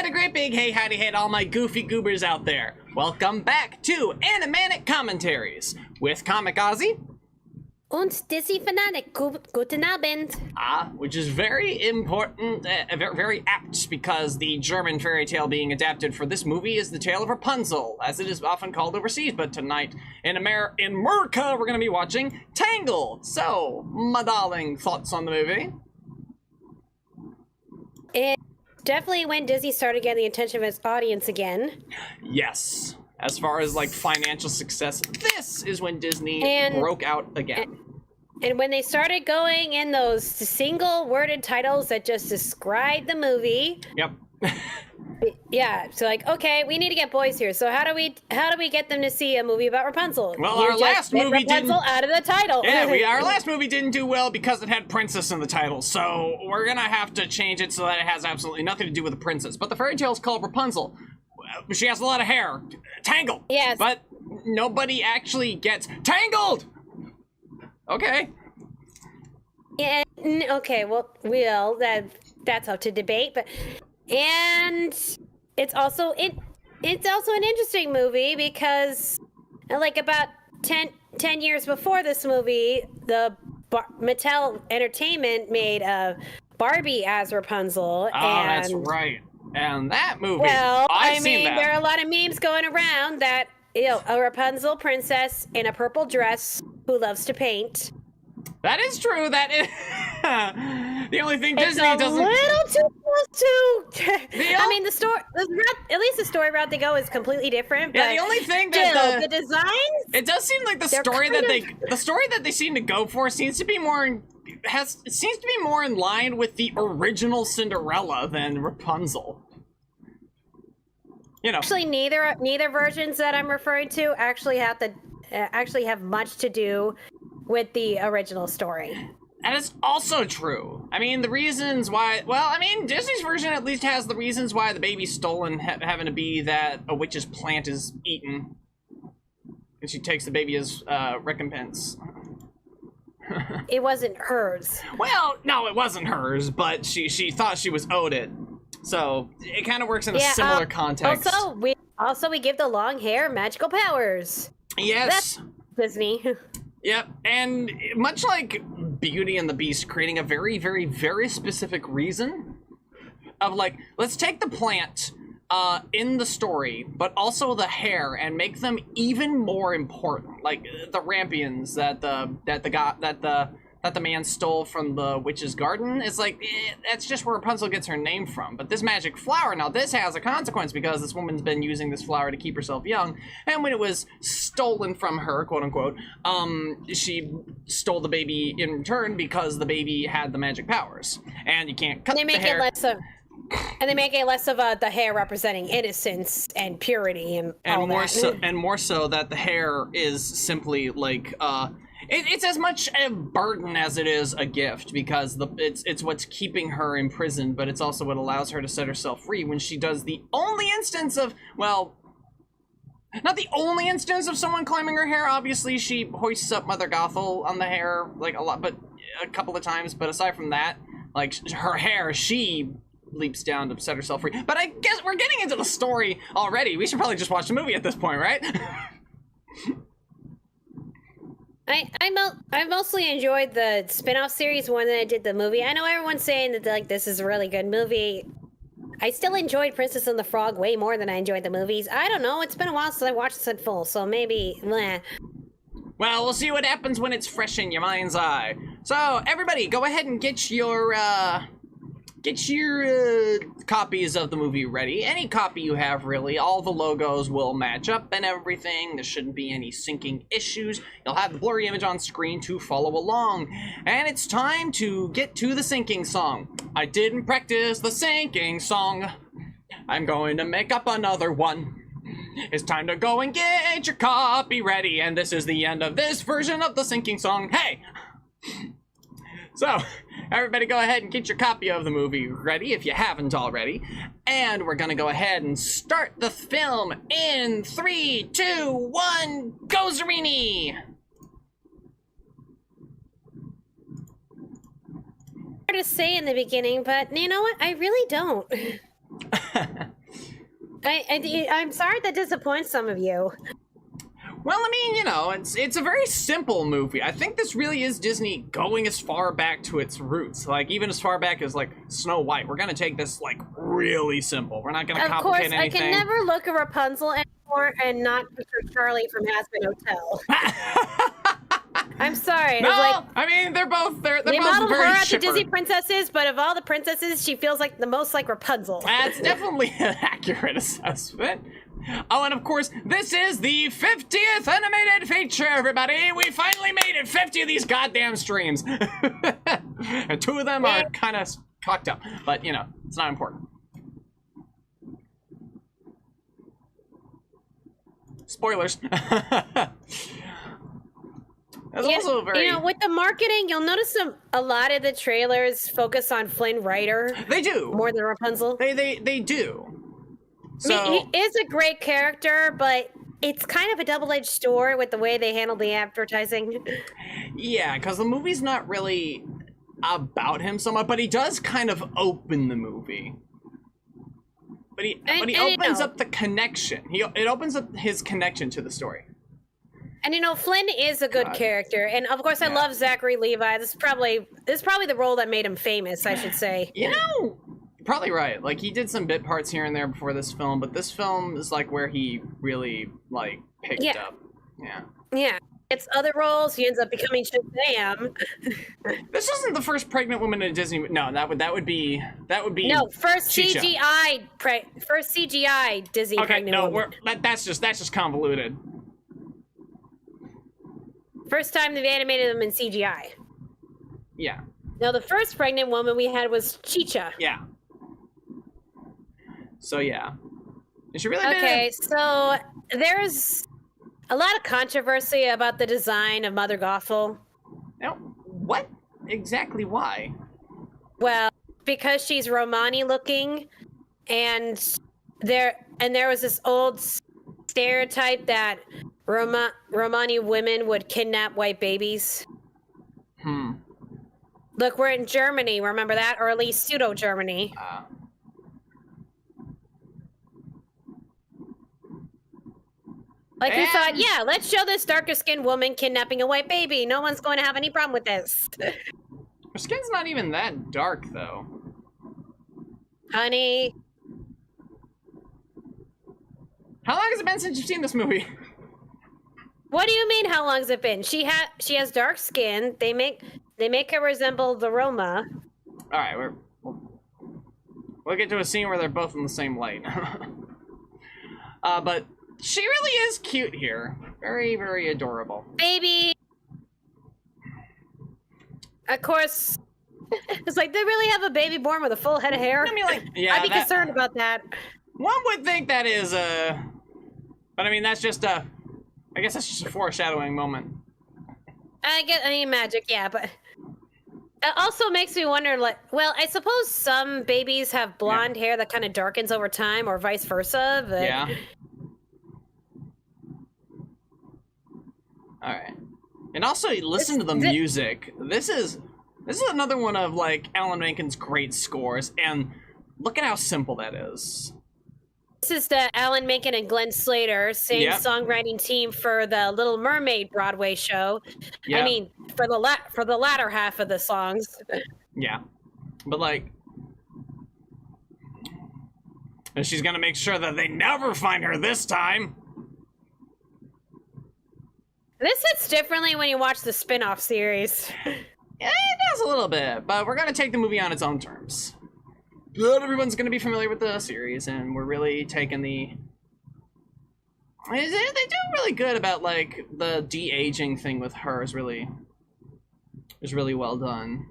a great big hey howdy hey to all my goofy goobers out there. Welcome back to Animanic Commentaries with Comic Ozzy. Und C.Auzi+D.Fanatic, guten Abend. Which is very important, very apt, because the German fairy tale being adapted for this movie is the tale of Rapunzel, as it is often called overseas, but tonight in America we're going to be watching Tangled. So, my darling, thoughts on the movie? It definitely when Disney started getting the attention of its audience again. Yes. As far as, like, financial success, this is when Disney broke out again. And when they started going in those single-worded titles that just describe the movie. Yep. Yeah, so like, okay, we need to get boys here. So how do we get them to see a movie about Rapunzel? Well, our last movie didn't out of the title. Yeah, our last movie didn't do well because it had princess in the title. So we're gonna have to change it so that it has absolutely nothing to do with the princess. But the fairy tale is called Rapunzel. She has a lot of hair. Tangled. Yes. But nobody actually gets tangled. Okay. Yeah. Okay. Well, that's up to debate. But it's also an interesting movie because, like, about 10 years before this movie, the Mattel Entertainment made Barbie as Rapunzel. Oh, that's right. And that movie, well, I mean, there are a lot of memes going around that, a Rapunzel princess in a purple dress who loves to paint. That is true. That is the only thing Disney doesn't. It's a little too close to. I mean, the story, at least the story route they go is completely different. Yeah, but the only thing that the designs. It does seem like the story that they seem to go for seems to be more in line with the original Cinderella than Rapunzel. You know. Actually, neither versions that I'm referring to actually have much to do with the original story. That is also true. I mean, the reasons why... Well, I mean, Disney's version at least has the reasons why the baby's stolen having to be that a witch's plant is eaten. And she takes the baby as recompense. It wasn't hers. Well, no, it wasn't hers, but she thought she was owed it. So, it kind of works in a similar context. Also, we give the long hair magical powers. Yes. That's Disney. Yep, and much like Beauty and the Beast, creating a very, very, very specific reason of, like, let's take the plant in the story, but also the hair, and make them even more important. Like the rampions that the man stole from the witch's garden. It's like, that's just where Rapunzel gets her name from. But this magic flower, now this has a consequence because this woman's been using this flower to keep herself young. And when it was stolen from her, quote unquote, she stole the baby in return because the baby had the magic powers. And you can't cut the hair. And they make it less of the hair representing innocence and purity and all that. And more so that the hair is simply like, it's as much a burden as it is a gift, because it's what's keeping her imprisoned, but it's also what allows her to set herself free when she does the only instance of, well, not the only instance of someone claiming her hair. Obviously, she hoists up Mother Gothel on the hair, like, a couple of times, but aside from that, like, her hair, she leaps down to set herself free. But I guess we're getting into the story already. We should probably just watch the movie at this point, right? I mostly enjoyed the spin-off series more than I did the movie. I know everyone's saying that, like, this is a really good movie. I still enjoyed Princess and the Frog way more than I enjoyed the movies. I don't know. It's been a while since I watched this in full, so maybe, meh. Well, we'll see what happens when it's fresh in your mind's eye. So, everybody, go ahead and get your copies of the movie ready. Any copy you have, really. All the logos will match up and everything. There shouldn't be any syncing issues. You'll have the blurry image on screen to follow along. And it's time to get to the syncing song. I didn't practice the syncing song. I'm going to make up another one. It's time to go and get your copy ready. And this is the end of this version of the syncing song. Hey! So, everybody go ahead and get your copy of the movie ready if you haven't already. And we're gonna go ahead and start the film in 3, 2, 1, go Zerini! Hard to say in the beginning, but you know what? I really don't. I'm sorry that disappoints some of you. Well, I mean, you know, it's a very simple movie. I think this really is Disney going as far back to its roots, like even as far back as like Snow White. We're gonna take this like really simple. We're not gonna complicate anything. Of course, I can never look at Rapunzel anymore and not picture Charlie from Aspen Hotel. I'm sorry. No, like, I mean they're both they both modeled very her after chipper. Disney princesses, but of all the princesses, she feels like the most like Rapunzel. That's definitely an accurate assessment. Oh, and of course, this is the 50th animated feature, everybody! We finally made it! 50 of these goddamn streams! And 2 of them are kind of cocked up, but, you know, it's not important. Spoilers. That's also very... You know, with the marketing, you'll notice a lot of the trailers focus on Flynn Rider. They do! More than Rapunzel. They do. So, I mean, he is a great character, but it's kind of a double-edged sword with the way they handle the advertising. Yeah, because the movie's not really about him so much, but he does kind of open the movie. But he opens up the connection. It opens up his connection to the story. And you know, Flynn is a good character, and of course, I love Zachary Levi. This is probably the role that made him famous, I should say. You know. Probably right. Like, he did some bit parts here and there before this film, but this film is like where he really like picked up. Yeah. Yeah. It's other roles. He ends up becoming Shazam. This isn't the first pregnant woman in a Disney. No, that would be. No, first Chicha. CGI Disney pregnant woman. That's just convoluted. First time they've animated them in CGI. Yeah. No, the first pregnant woman we had was Chicha. Yeah. So yeah. Is she really okay? So there's a lot of controversy about the design of Mother Gothel. Now, what exactly? Why? Well, because she's Romani looking, and there was this old stereotype that Romani women would kidnap white babies. Look, we're in Germany. Remember that, or at least pseudo Germany. Like, we thought, yeah, let's show this darker-skinned woman kidnapping a white baby. No one's going to have any problem with this. Her skin's not even that dark, though. Honey. How long has it been since you've seen this movie? What do you mean, how long has it been? She has dark skin. They make her resemble the Roma. All right, we'll get to a scene where they're both in the same light. But she really is cute here. Very, very adorable. Baby. Of course. It's like, they really have a baby born with a full head of hair? I mean, like, yeah, I'd be concerned about that. One would think that is but I mean, that's just I guess that's just a foreshadowing moment. I mean, magic, yeah, but it also makes me wonder, like, well, I suppose some babies have blonde hair that kind of darkens over time, or vice versa, but... Yeah. All right. And also, listen to the music. This is another one of, like, Alan Menken's great scores, and look at how simple that is. This is the Alan Menken and Glenn Slater, same songwriting team for the Little Mermaid Broadway show. Yep. I mean, for the latter half of the songs. Yeah, but like, and she's gonna make sure that they never find her this time. This hits differently when you watch the spin-off series. Yeah, it does a little bit, but we're gonna take the movie on its own terms. Not everyone's going to be familiar with the series, and we're really taking the... They do really good about, like, the de-aging thing with her is really well done.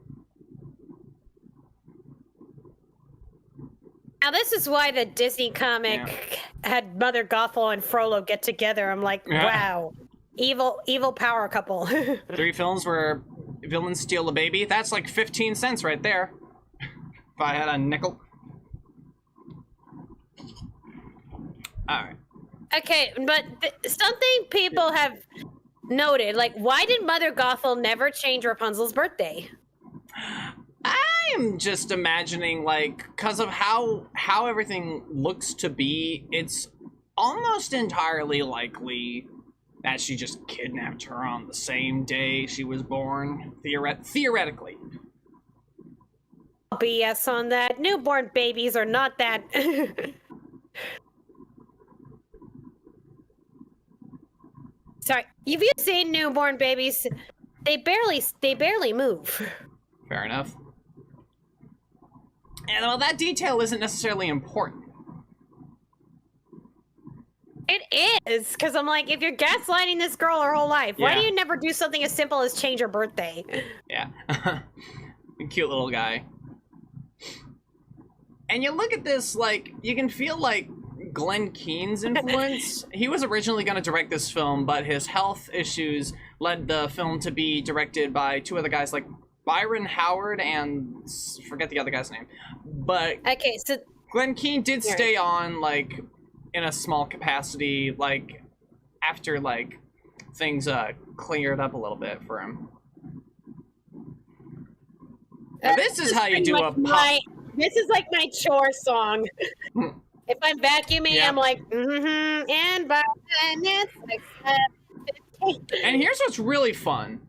Now, this is why the Disney comic had Mother Gothel and Frollo get together. I'm like, wow. Evil power couple. 3 films where villains steal a baby. That's like 15 cents right there. If I had a nickel. Alright. Okay, but something people have noted, like, why did Mother Gothel never change Rapunzel's birthday? I I'm just imagining, like, because of how everything looks to be, it's almost entirely likely that she just kidnapped her on the same day she was born, theoretically. BS on that. Newborn babies are not that. Sorry, have you seen newborn babies? They barely move. Fair enough. And well, that detail isn't necessarily important. It is, because I'm like, if you're gaslighting this girl her whole life, why do you never do something as simple as change her birthday? Yeah. Cute little guy. And you look at this, like, you can feel, like, Glenn Keane's influence. He was originally going to direct this film, but his health issues led the film to be directed by two other guys, like Byron Howard and forget the other guy's name. But okay, so Glenn Keane did stay on, like, in a small capacity, like, after, like, things cleared up a little bit for him. Now, this is how you do a pop. This is like my chore song. If I'm vacuuming, I'm like, and by minutes, and here's what's really fun,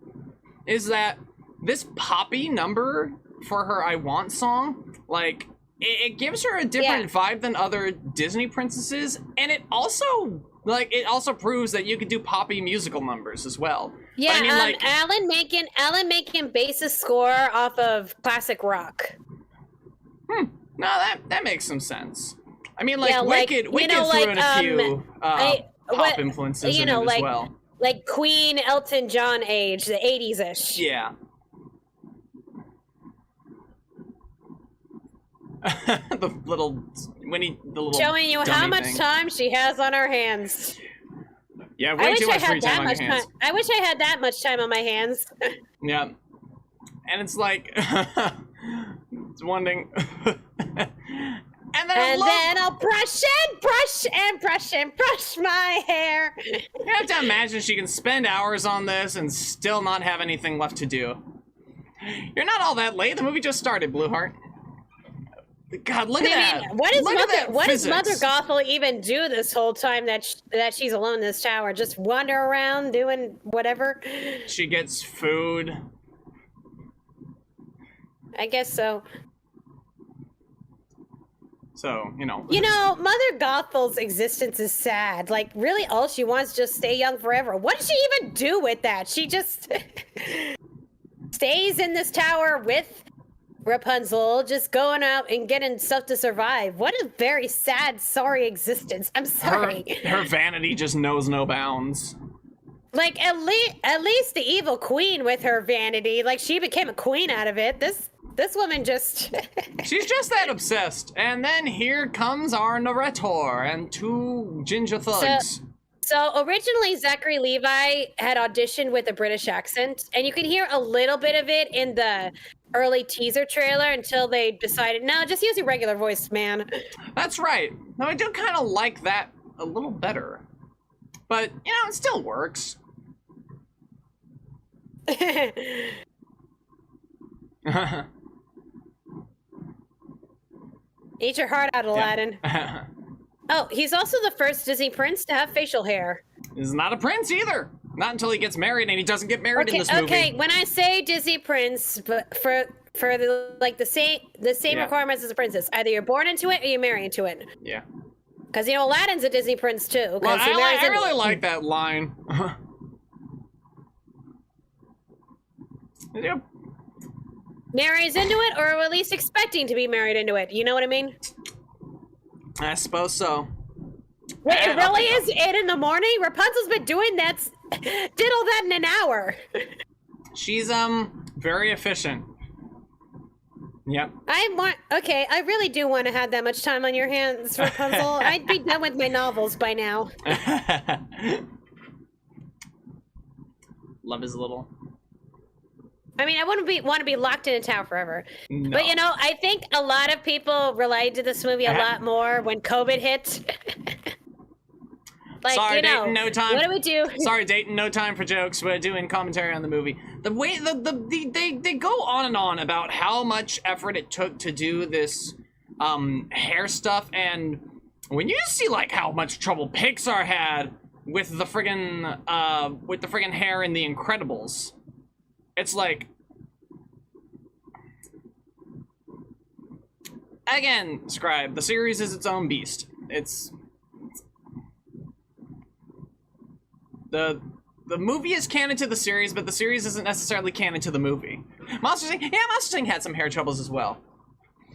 is that this poppy number for her I Want song, like, it gives her a different vibe than other Disney princesses, and it also, like, it also proves that you could do poppy musical numbers as well. Yeah, but I mean, like, Alan Menken based his score off of classic rock. No, that makes some sense. I mean, like, Wicked threw in a few pop influences in it as well. Like Queen, Elton John age, the 80s-ish. Yeah. the little showing you how much time she has on her hands. Yeah, way too much free time on your hands. I wish I had that much time on my hands. Yeah. And it's like it's one thing. And then I'll brush my hair. You have to imagine she can spend hours on this and still not have anything left to do. You're not all that late. The movie just started, Blueheart. God, look at that. What does Mother Gothel even do this whole time that she's alone in this tower? Just wander around doing whatever? She gets food. I guess so. So, you know. Mother Gothel's existence is sad. Like, really, all she wants is just stay young forever. What does she even do with that? She just stays in this tower with Rapunzel, just going out and getting stuff to survive. What a very sad, sorry existence. I'm sorry. Her vanity just knows no bounds. Like, at least the evil queen with her vanity, like, she became a queen out of it. This woman just... She's just that obsessed. And then here comes our narrator and two ginger thugs. So originally, Zachary Levi had auditioned with a British accent, and you can hear a little bit of it in the early teaser trailer until they decided, no, just use your regular voice, man. That's right. Now, I do kind of like that a little better. But, it still works. Eat your heart out, Aladdin. Oh, he's also the first Disney prince to have facial hair. He's not a prince either. Not until he gets married, and he doesn't get married in this movie. Okay, when I say Disney prince, but for the same requirements as a princess, either you're born into it or you marry into it. Yeah. Because Aladdin's a Disney prince too. Well, I really like that line. Yep. Marries into it, or at least expecting to be married into it. You know what I mean? I suppose so. Wait, it really is 8 in the morning? Rapunzel's been doing that, diddle that in an hour. She's, very efficient. Yep. I really do want to have that much time on your hands, Rapunzel. I'd be done with my novels by now. Love is little. I mean, I wouldn't want to be locked in a tower forever. No. But, I think a lot of people related to this movie a lot more when COVID hit. Like, sorry, Dayton, no time. What do we do? Sorry, Dayton, no time for jokes. We're doing commentary on the movie. the way they go on and on about how much effort it took to do this hair stuff, and when you see like how much trouble Pixar had with the friggin' hair in The Incredibles, it's like, again, Scribe, the series is its own beast. It's the movie is canon to the series, but the series isn't necessarily canon to the movie. Monster Inc. had some hair troubles as well.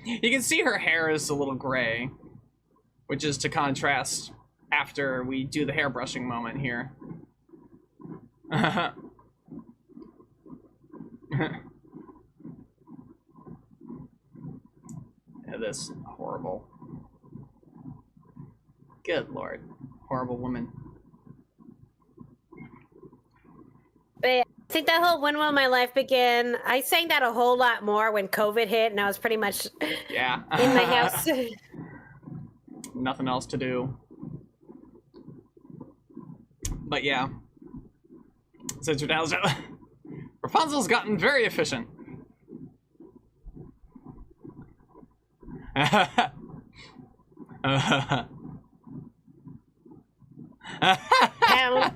You can see her hair is a little gray, which is to contrast after we do the hairbrushing moment here. Yeah, this horrible. Good Lord. Horrible woman. But yeah, I think that whole When Will My Life Begin, I sang that a whole lot more when COVID hit, and I was pretty much yeah. in my house. Nothing else to do. But yeah. Since Rapunzel's gotten very efficient.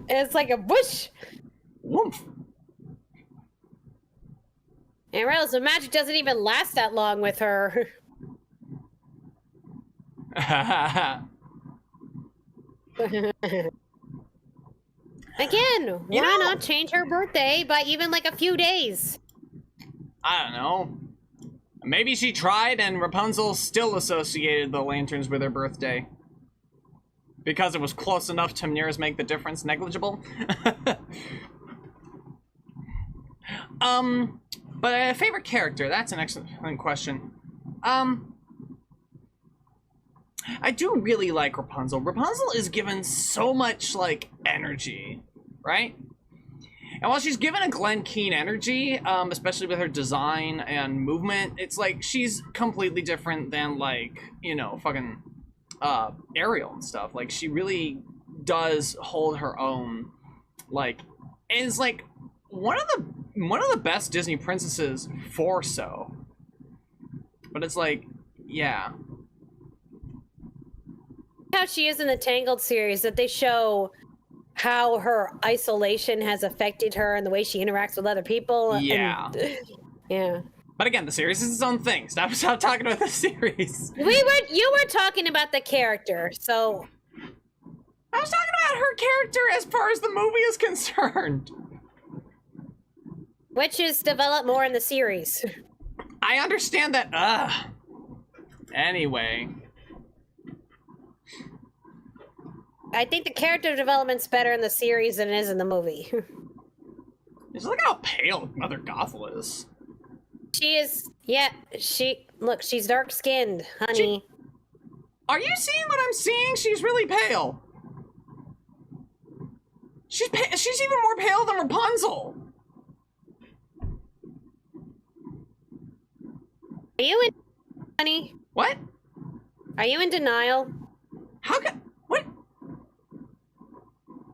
It's like a bush. Woof. And realize the magic doesn't even last that long with her. Again, why not change her birthday by even like a few days? I don't know. Maybe she tried and Rapunzel still associated the lanterns with her birthday. Because it was close enough to make the difference negligible. But a favorite character, that's an excellent question. I do really like Rapunzel. Rapunzel is given so much, like, energy, right? And while she's given a Glen Keane energy, especially with her design and movement, it's like she's completely different than, like, you know, fucking Ariel and stuff. Like, she really does hold her own, like, and it's like one of the best Disney princesses for so. But it's like, yeah. How she is in the Tangled series, that they show how her isolation has affected her and the way she interacts with other people. Yeah. And, yeah. But again, the series is its own thing. Stop talking about the series. You were talking about the character, so I was talking about her character as far as the movie is concerned. Which is developed more in the series. I understand that. Anyway. I think the character development's better in the series than it is in the movie. Just look how pale Mother Gothel is. She is, yeah, she's dark-skinned, honey. Are you seeing what I'm seeing? She's really pale. She's even more pale than Rapunzel. Are you in, honey? What? Are you in denial? How can, what?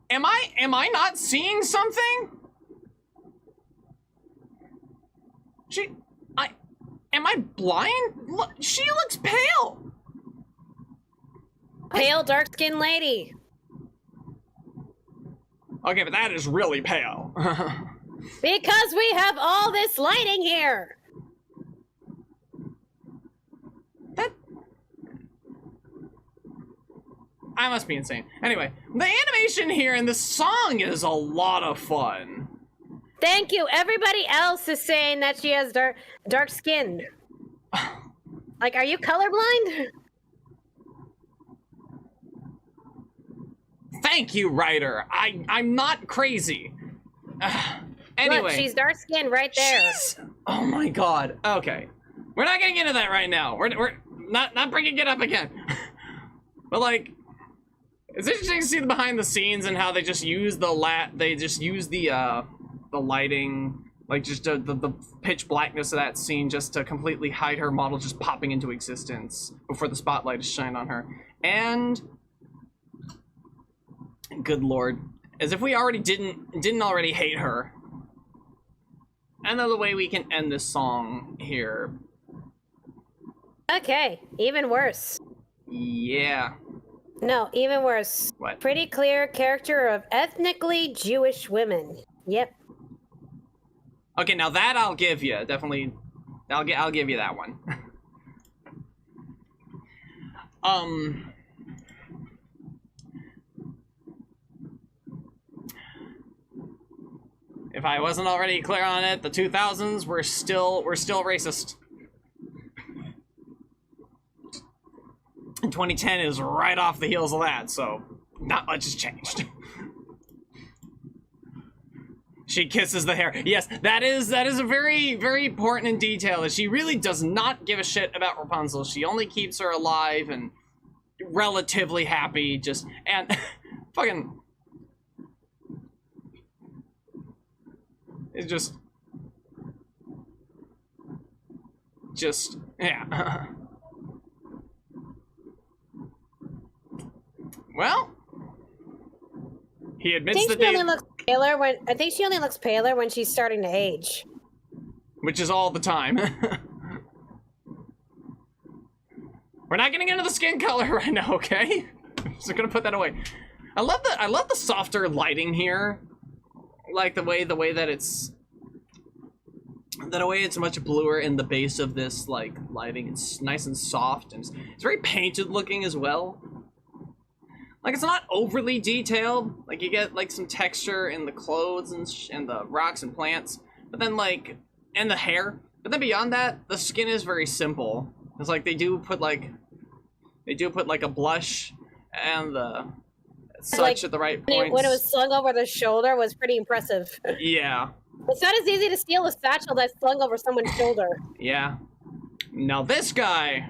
Am I not seeing something? Am I blind? Look, she looks pale. Pale, dark-skinned lady. Okay, but that is really pale. Because we have all this lighting here. I must be insane. Anyway, the animation here and the song is a lot of fun. Thank you. Everybody else is saying that she has dark skin. Like, are you colorblind? Thank you, writer. I'm not crazy. Anyway. Look, she's dark skinned right there. Oh my god. Okay. We're not getting into that right now. We're not bringing it up again. But like, it's interesting to see the behind the scenes and how they just use the lighting, like just the pitch blackness of that scene just to completely hide her model just popping into existence before the spotlight is shined on her. And good lord, as if we already didn't already hate her. another way we can end this song here. Okay, even worse. Yeah. No, even worse. What? Pretty clear character of ethnically Jewish women. Yep. Okay, now that I'll give you. Definitely, I'll give you that one. If I wasn't already clear on it, the 2000s were still racist. And 2010 is right off the heels of that, so not much has changed. She kisses the hair. Yes, that is a very, very important in detail, that she really does not give a shit about Rapunzel. She only keeps her alive and relatively happy, and fucking... It's just, yeah. Well, he admits that I think she only looks paler when she's starting to age. Which is all the time. We're not getting into the skin color right now, okay? I'm just gonna put that away. I love the softer lighting here. Like the way that it's much bluer in the base of this like lighting. It's nice and soft, and it's very painted looking as well. Like, it's not overly detailed. Like, you get like some texture in the clothes and the rocks and plants, but then like, and the hair. But then beyond that, the skin is very simple. It's like they do put like a blush and such like, at the right points. When it was slung over the shoulder was pretty impressive. Yeah. It's not as easy to steal a satchel that's slung over someone's shoulder. Yeah. Now this guy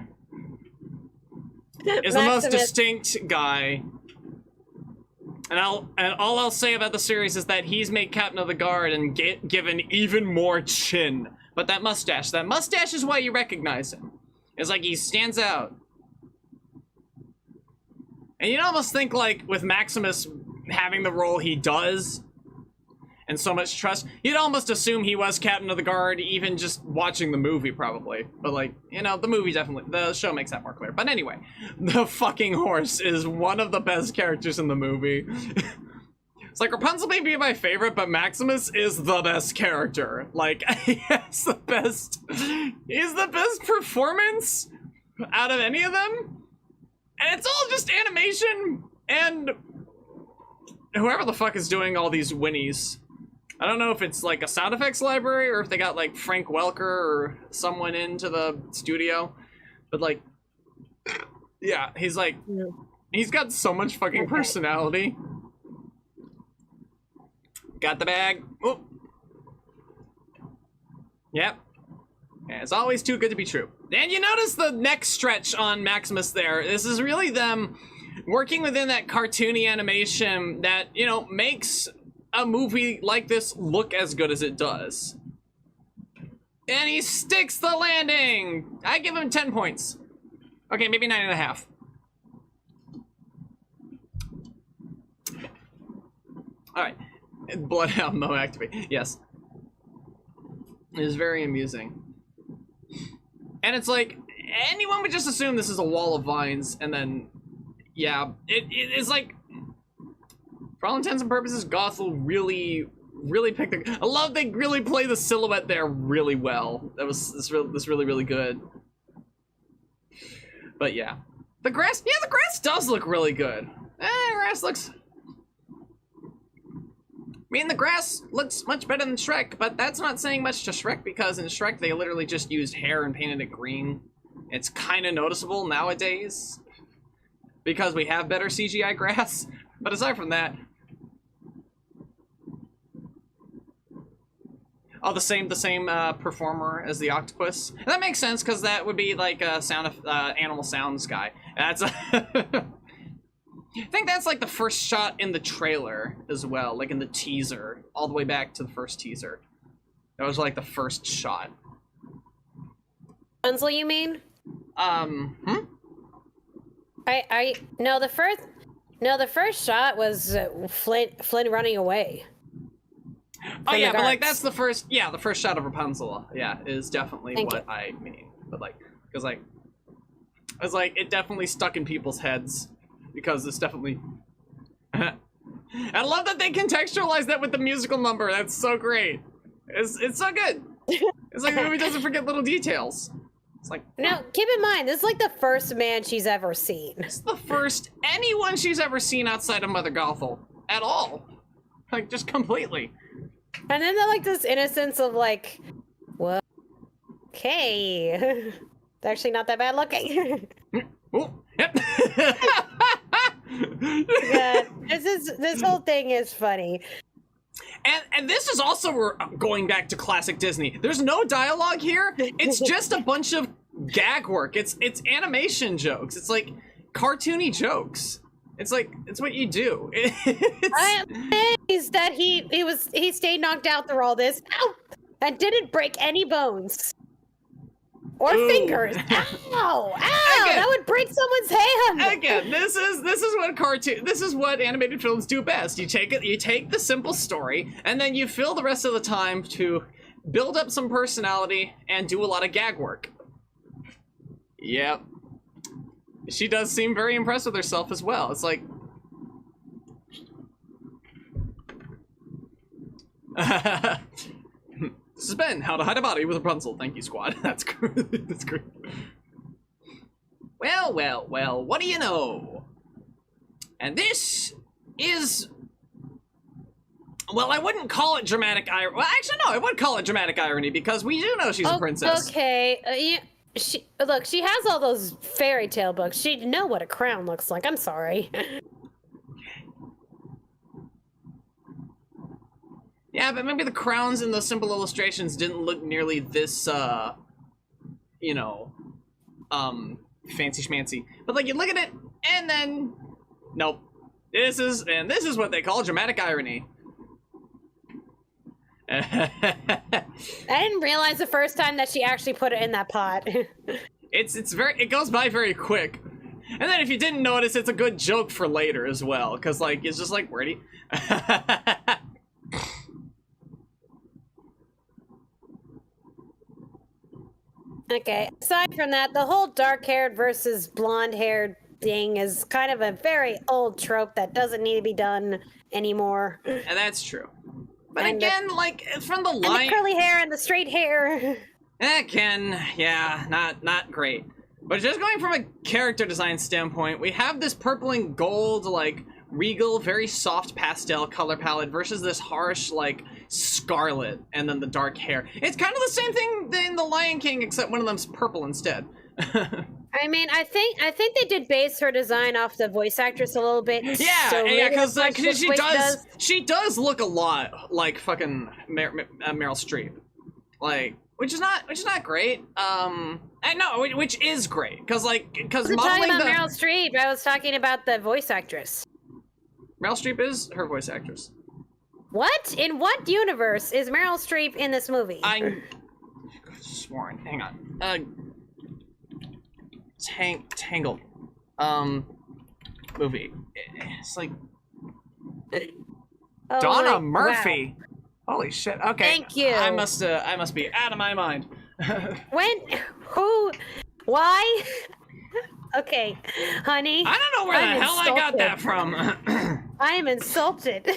is the most distinct guy. And all I'll say about the series is that he's made Captain of the Guard and given even more chin. But that mustache is why you recognize him. It's like he stands out. And you'd almost think, like, with Maximus having the role he does, and so much trust, you'd almost assume he was Captain of the Guard, even just watching the movie, probably. But, like, you know, the show makes that more clear. But anyway, the fucking horse is one of the best characters in the movie. It's like, Rapunzel may be my favorite, but Maximus is the best character. Like, he's the best performance out of any of them. And it's all just animation and whoever the fuck is doing all these whinnies. I don't know if it's like a sound effects library or if they got like Frank Welker or someone into the studio. But like, yeah, he's like, he's got so much fucking personality. Got the bag. Oop. Yep. Yeah, it's always too good to be true. And you notice the neck stretch on Maximus there. This is really them working within that cartoony animation that, you know, makes a movie like this look as good as it does. And he sticks the landing! I give him 10 points. Okay, maybe 9.5. Alright. Bloodhound Mo activate. Yes. It is very amusing. And it's like, anyone would just assume this is a wall of vines, and then, yeah, it is like, for all intents and purposes, Gothel really picked the, I love they really play the silhouette there really well. That's really good. But yeah. The grass does look really good. Grass looks, I mean, the grass looks much better than Shrek, but that's not saying much to Shrek because in Shrek they literally just used hair and painted it green. It's kind of noticeable nowadays because we have better CGI grass. But aside from that, oh, the same performer as the octopus. And that makes sense because that would be like a animal sounds guy. That's I think that's like the first shot in the trailer as well, like in the teaser, all the way back to the first teaser. That was like the first shot. Rapunzel, you mean? Hmm? No, the first shot was Flynn running away. Oh yeah, but like that's the first shot of Rapunzel. Yeah, is definitely Thank what you. I mean. But like, because like, it's like it definitely stuck in people's heads because it's definitely. I love that they contextualize that with the musical number. That's so great. It's so good. It's like the movie doesn't forget little details. It's like now, keep in mind, this is like the first man she's ever seen. it's the first anyone she's ever seen outside of Mother Gothel at all. Like just completely. And then they're like this innocence of like, well, okay, it's actually not that bad looking. Oh, yep. Yeah, this whole thing is funny. And this is also going back to classic Disney. There's no dialogue here. It's just a bunch of gag work. It's animation jokes. It's like cartoony jokes. It's like it's what you do. I am amazed that he stayed knocked out through all this. Ow! And didn't break any bones. Or fingers. Ow! Ow! Again, That would break someone's hand. Again, this is what animated films do best. You take the simple story, and then you fill the rest of the time to build up some personality and do a lot of gag work. Yep. She does seem very impressed with herself as well. It's like this has been How to Hide a Body with Rapunzel. Thank you, squad. That's great. That's great. Well, what do you know? And this is... Well, I wouldn't call it dramatic irony. Well, actually, no, I would call it dramatic irony because we do know she's a princess. Okay, she has all those fairy tale books. She'd know what a crown looks like. I'm sorry. Yeah, but maybe the crowns in those simple illustrations didn't look nearly this, you know, fancy schmancy. But like, you look at it, and then, nope. This is what they call dramatic irony. I didn't realize the first time that she actually put it in that pot. It goes by very quick. And then if you didn't notice, it's a good joke for later as well, because like, it's just like, where'd he... Okay, aside from that, the whole dark-haired versus blonde-haired thing is kind of a very old trope that doesn't need to be done anymore. And that's true. But And again, like, from the And line... the curly hair and the straight hair. Again, yeah, not great. But just going from a character design standpoint, we have this purple and gold, like, regal, very soft pastel color palette versus this harsh, like, scarlet and then the dark hair. It's kind of the same thing in The Lion King, except one of them's purple instead. I mean, I think they did base her design off the voice actress a little bit. Yeah, so yeah, because she does look a lot like fucking Meryl Streep, like, which is not great. I know, which is great, because I wasn't talking about Meryl Streep. I was talking about the voice actress. Meryl Streep is her voice actress. What? In what universe is Meryl Streep in this movie? I'm sworn. Hang on. Tangled. Movie. It's like Oh, Donna Murphy. Wow. Holy shit. Okay. Thank you. I must be out of my mind. When? Who? Why? Okay, honey. I don't know where the hell I got that from. I am insulted.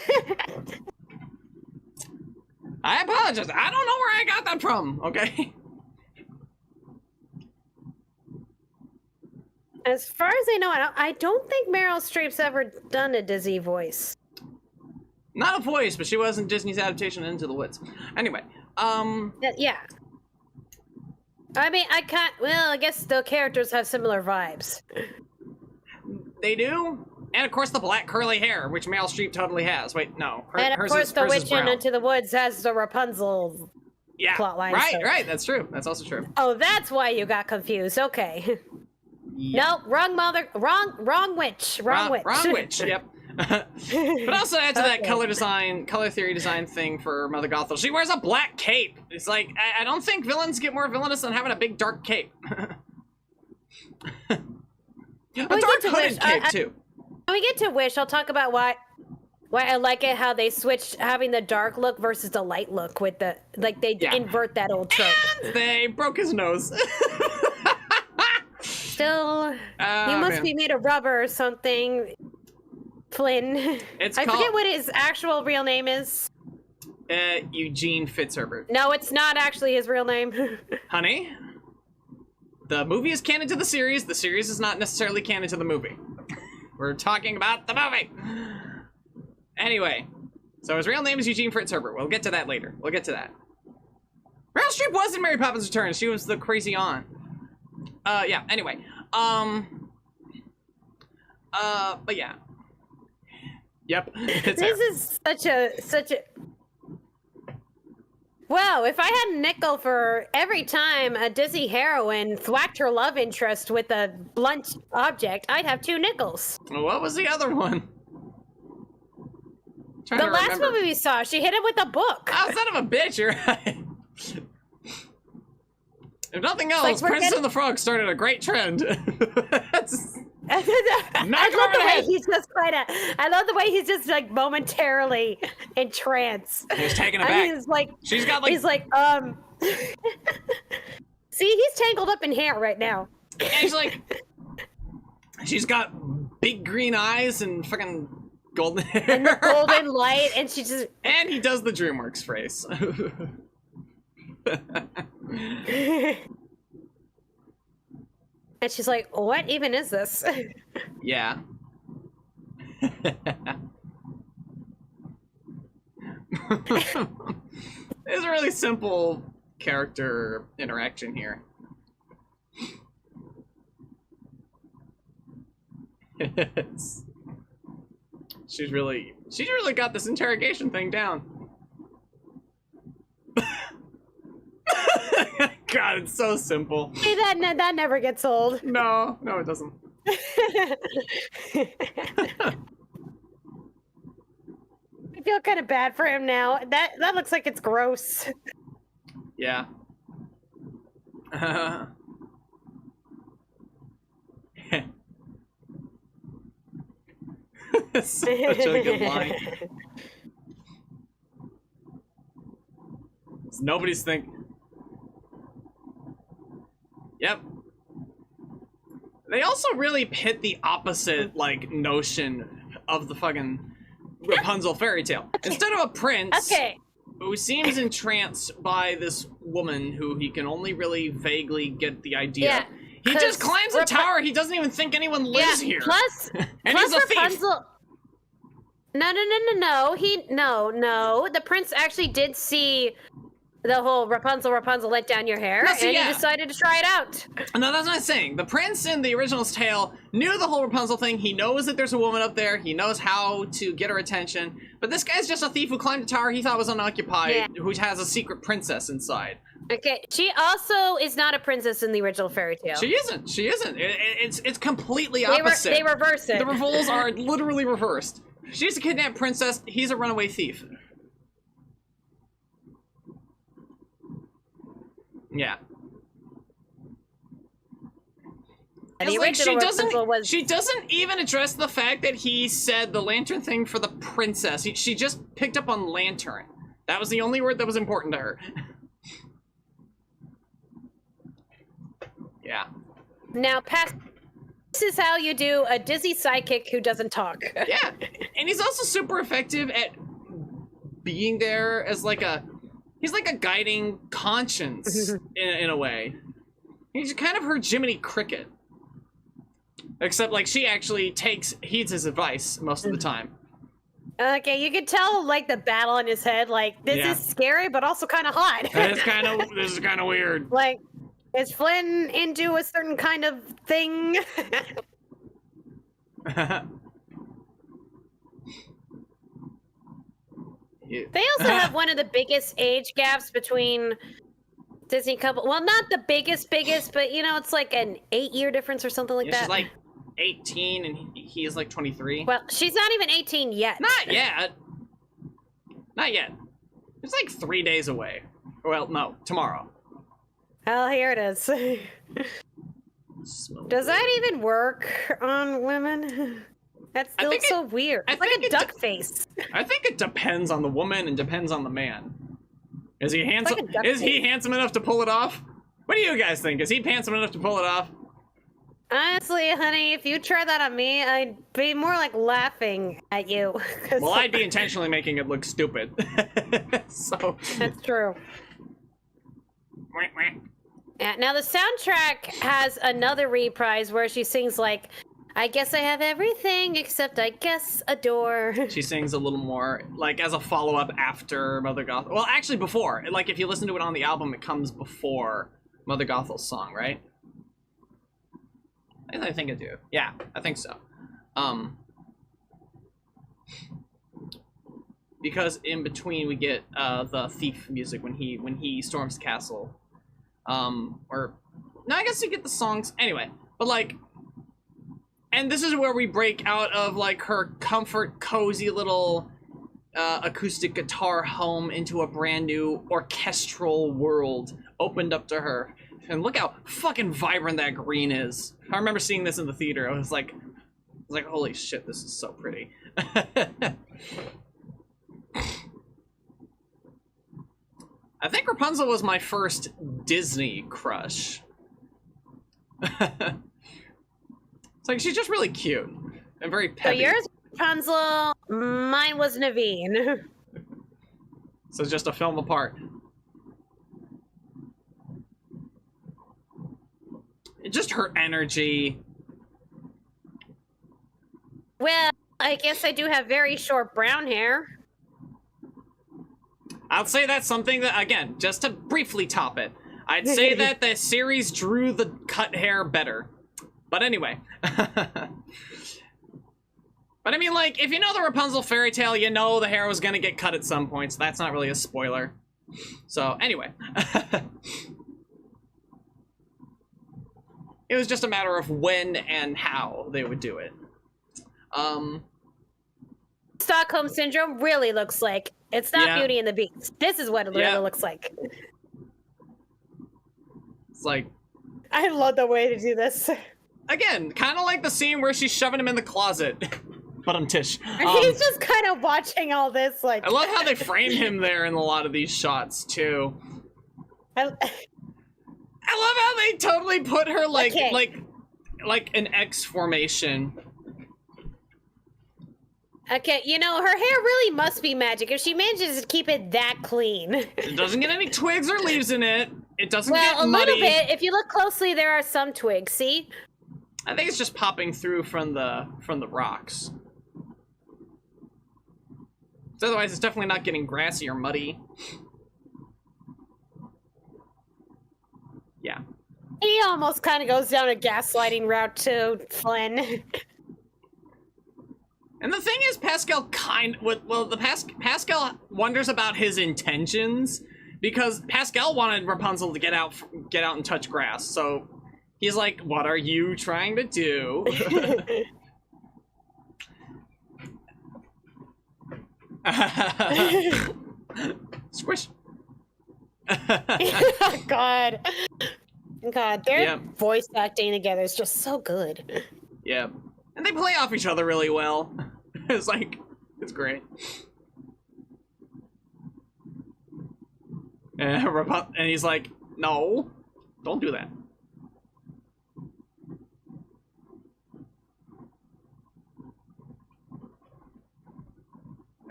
I apologize. I don't know where I got that from. Okay. As far as I know, I don't think Meryl Streep's ever done a Disney voice. Not a voice, but she was in Disney's adaptation of Into the Woods. Anyway, Yeah. I mean, well, I guess the characters have similar vibes. they do. And of course the black curly hair, which Meryl Streep totally has. Wait, no. And of course the witch in Into the Woods has the Rapunzel plotline. Right, that's true. That's also true. Oh, that's why you got confused. Okay. Yep. Nope, wrong witch. Wrong witch, yep. But also add to that color theory design thing for Mother Gothel. She wears a black cape. It's like, I don't think villains get more villainous than having a big dark cape. A dark hooded cape, too. When we get to Wish, I'll talk about why Why I like it how they switched having the dark look versus the light look with the like they invert that old trope. And they broke his nose. Still, he must be made of rubber or something. Flynn. I forget what his actual real name is. Eugene Fitzherbert. No, it's not actually his real name. Honey, the movie is canon to the series. The series is not necessarily canon to the movie. We're talking about the movie. Anyway, so his real name is Eugene Fitzherbert. We'll get to that later. We'll get to that. Meryl Streep was in Mary Poppins Returns. She was the crazy aunt. Yeah, anyway. But yeah. Yep. This is such a wow, if I had a nickel for every time a Disney heroine thwacked her love interest with a blunt object, I'd have 2 nickels. What was the other one? The last movie we saw, she hit him with a book. Oh, son of a bitch, you're right. If nothing else, like Princess and the Frog started a great trend. I love the way he's just I love the way he's just like momentarily in trance. He's taking it back. He's like, she's got like. He's like, See, he's tangled up in hair right now. And he's like, she's got big green eyes and fucking golden hair. And the golden light, and she just. And he does the DreamWorks phrase. And she's like, what even is this? Yeah. There's a really simple character interaction here. She's really got this interrogation thing down. God, it's so simple. Hey, that never gets old. No, it doesn't. I feel kind of bad for him now. That looks like it's gross. Yeah. That's such a good line. Nobody's thinking. Yep. They also really hit the opposite, like, notion of the fucking Rapunzel fairy tale. Instead of a prince who seems entranced by this woman who he can only really vaguely get the idea. He just climbs a tower. He doesn't even think anyone lives here. Plus, and he's a Rapunzel. Thief. No. The prince actually did see the whole Rapunzel let down your hair, and he decided to try it out. No, that's what I'm saying. The prince in the original's tale knew the whole Rapunzel thing. He knows that there's a woman up there. He knows how to get her attention. But this guy's just a thief who climbed a tower he thought was unoccupied, who has a secret princess inside. Okay, she also is not a princess in the original fairy tale. She isn't. It's completely opposite. They reverse it. The roles are literally reversed. She's a kidnapped princess. He's a runaway thief. Yeah. Like she doesn't even address the fact that he said the lantern thing for the princess. She just picked up on lantern. That was the only word that was important to her. Yeah. Now, this is how you do a Disney sidekick who doesn't talk. Yeah, and he's also super effective at being there as like he's like a guiding conscience in a way. He's kind of her Jiminy Cricket. Except like she actually heeds his advice most of the time. Okay, you could tell like the battle in his head, like this is scary but also kind of hot. This is kind of weird. Like, is Flynn into a certain kind of thing? They also have one of the biggest age gaps between Disney couple. Well, not the biggest, but you know, it's like an 8-year difference or something like that. She's like 18 and he is like 23. Well, she's not even 18 yet. Not yet. It's like 3 days away. Well, no, tomorrow. Oh, here it is. Does that even work on women? That still looks so weird. It's like a duck face. I think it depends on the woman and depends on the man. Is he handsome? Like Is he handsome enough to pull it off? What do you guys think? Is he handsome enough to pull it off? Honestly, honey, if you try that on me, I'd be more like laughing at you. Well, I'd be intentionally making it look stupid. So that's true. Yeah, now the soundtrack has another reprise where she sings like, I guess I have everything except I guess a door. She sings a little more, like, as a follow-up after Mother Gothel. Well, actually before. Like, if you listen to it on the album, it comes before Mother Gothel's song, right? I think I do. Yeah, I think so. Because in between we get the thief music when he storms the castle. Or no, I guess you get the songs anyway. But like, and this is where we break out of like her comfort, cozy little acoustic guitar home into a brand new orchestral world opened up to her. And look how fucking vibrant that green is. I remember seeing this in the theater. I was like, holy shit, this is so pretty. I think Rapunzel was my first Disney crush. It's like, she's just really cute and very peppy. So yours was Rapunzel, mine was Naveen. So it's just a film apart. Just her energy. Well, I guess I do have very short brown hair. I'll say that's something that, again, just to briefly top it, I'd say that the series drew the cut hair better. But anyway. But I mean, like, if you know the Rapunzel fairy tale, you know the hair was gonna get cut at some point, so that's not really a spoiler. So, anyway. It was just a matter of when and how they would do it. Stockholm Syndrome really looks like. It's not Beauty and the Beast. This is what it really looks like. It's like... I love the way to do this. Again, kind of like the scene where she's shoving him in the closet. But I'm Tish. He's just kind of watching all this, like... I love how they frame him there in a lot of these shots, too. I love how they totally put her, like, like an X formation. Okay, you know, her hair really must be magic if she manages to keep it that clean. It doesn't get any twigs or leaves in it. It doesn't get muddy. Well, a little bit. If you look closely, there are some twigs, see? I think it's just popping through from the rocks. Otherwise, it's definitely not getting grassy or muddy. Yeah. He almost kind of goes down a gaslighting route too, Flynn. And the thing is, Pascal Pascal wonders about his intentions because Pascal wanted Rapunzel to get out and touch grass. So he's like, "What are you trying to do?" Squish. God, their voice acting together is just so good. Yeah. And they play off each other really well. It's like, it's great. And he's like, no, don't do that.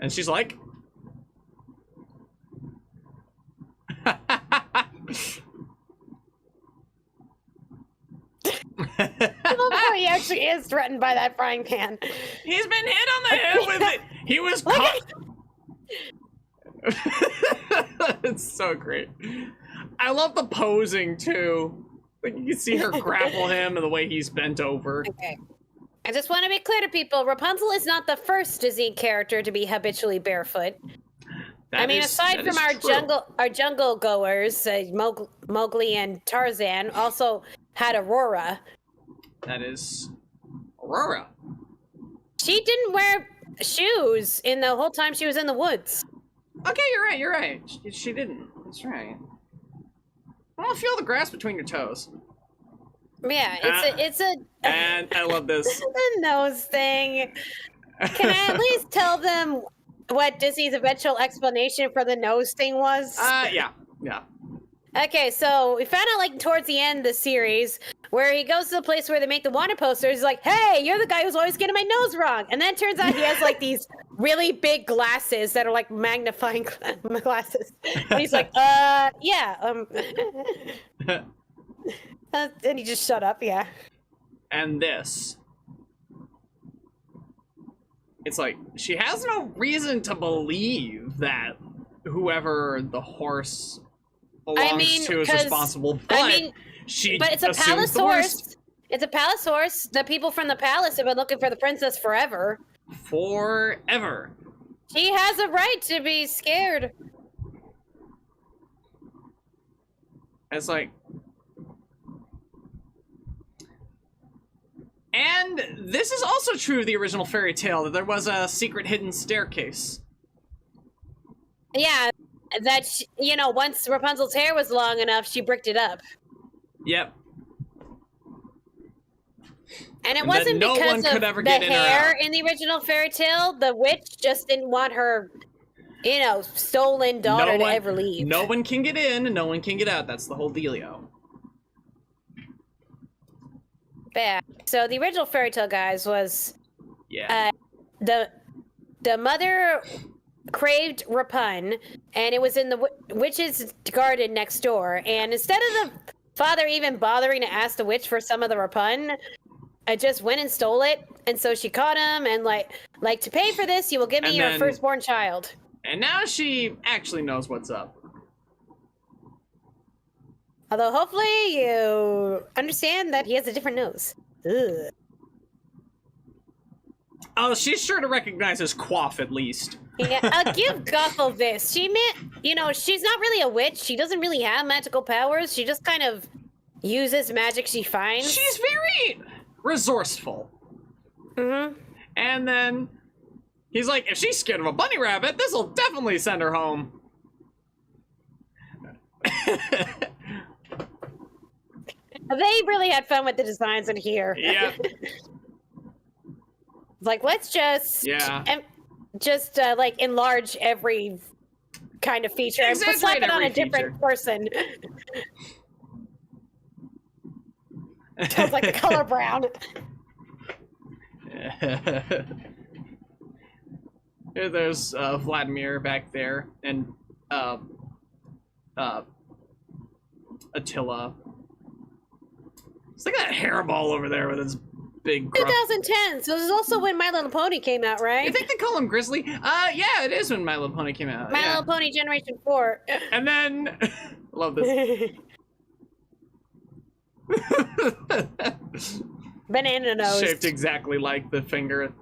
And she's like, I love how he actually is threatened by that frying pan. He's been hit on the head with it. He was caught. It's so great. I love the posing too. Like you can see her grapple him and the way he's bent over. Okay. I just want to be clear to people, Rapunzel is not the first Disney character to be habitually barefoot. Aside from our jungle goers, Mowgli and Tarzan, also had Aurora. That is Aurora. She didn't wear shoes in the whole time she was in the woods. Okay, you're right. She didn't. That's right. Well, feel the grass between your toes. Yeah, it's a And I love this. the nose thing. Can I at least tell them what Disney's eventual explanation for the nose thing was? Yeah. Okay, so we found out like towards the end of the series where he goes to the place where they make the wanted posters. He's like, "Hey, you're the guy who's always getting my nose wrong," and then it turns out he has like these really big glasses that are like magnifying glasses. And he's like, yeah, and he just shut up, yeah. And this. It's like, she has no reason to believe that whoever the horse belongs to is responsible, but it's a palace horse. It's a palace horse. The people from the palace have been looking for the princess forever. Forever. She has a right to be scared. It's like... And this is also true of the original fairy tale, that there was a secret hidden staircase. Yeah, that, once Rapunzel's hair was long enough, she bricked it up. Yep. And it wasn't no because one could of ever the get in or hair out. in the original fairy tale. The witch just didn't want her, stolen daughter to ever leave. No one can get in and no one can get out. That's the whole dealio. Yeah. So the original fairy tale, guys, was the mother craved rapun, and it was in the witch's garden next door. And instead of the father even bothering to ask the witch for some of the rapun, I just went and stole it. And so she caught him and like to pay for this, you will give me your firstborn child. And now she actually knows what's up. Although hopefully you understand that he has a different nose. Ugh. Oh, she's sure to recognize his coif at least. Yeah, I'll give Gothel this. She's not really a witch. She doesn't really have magical powers. She just kind of uses magic she finds. She's very resourceful. Mm-hmm. And then he's like, if she's scared of a bunny rabbit, this will definitely send her home. They really had fun with the designs in here. Yeah. Like, let's just enlarge every kind of feature and slap it on a different person. Sounds like the color brown. Here, there's Vladimir back there, and Attila. It's like that hairball over there with his big gruff. 2010, so this is also when My Little Pony came out, right? You think they call him Grizzly? Yeah, it is when My Little Pony came out. My Little Pony Generation 4. And then, love this. Banana nose. Shaped exactly like the finger.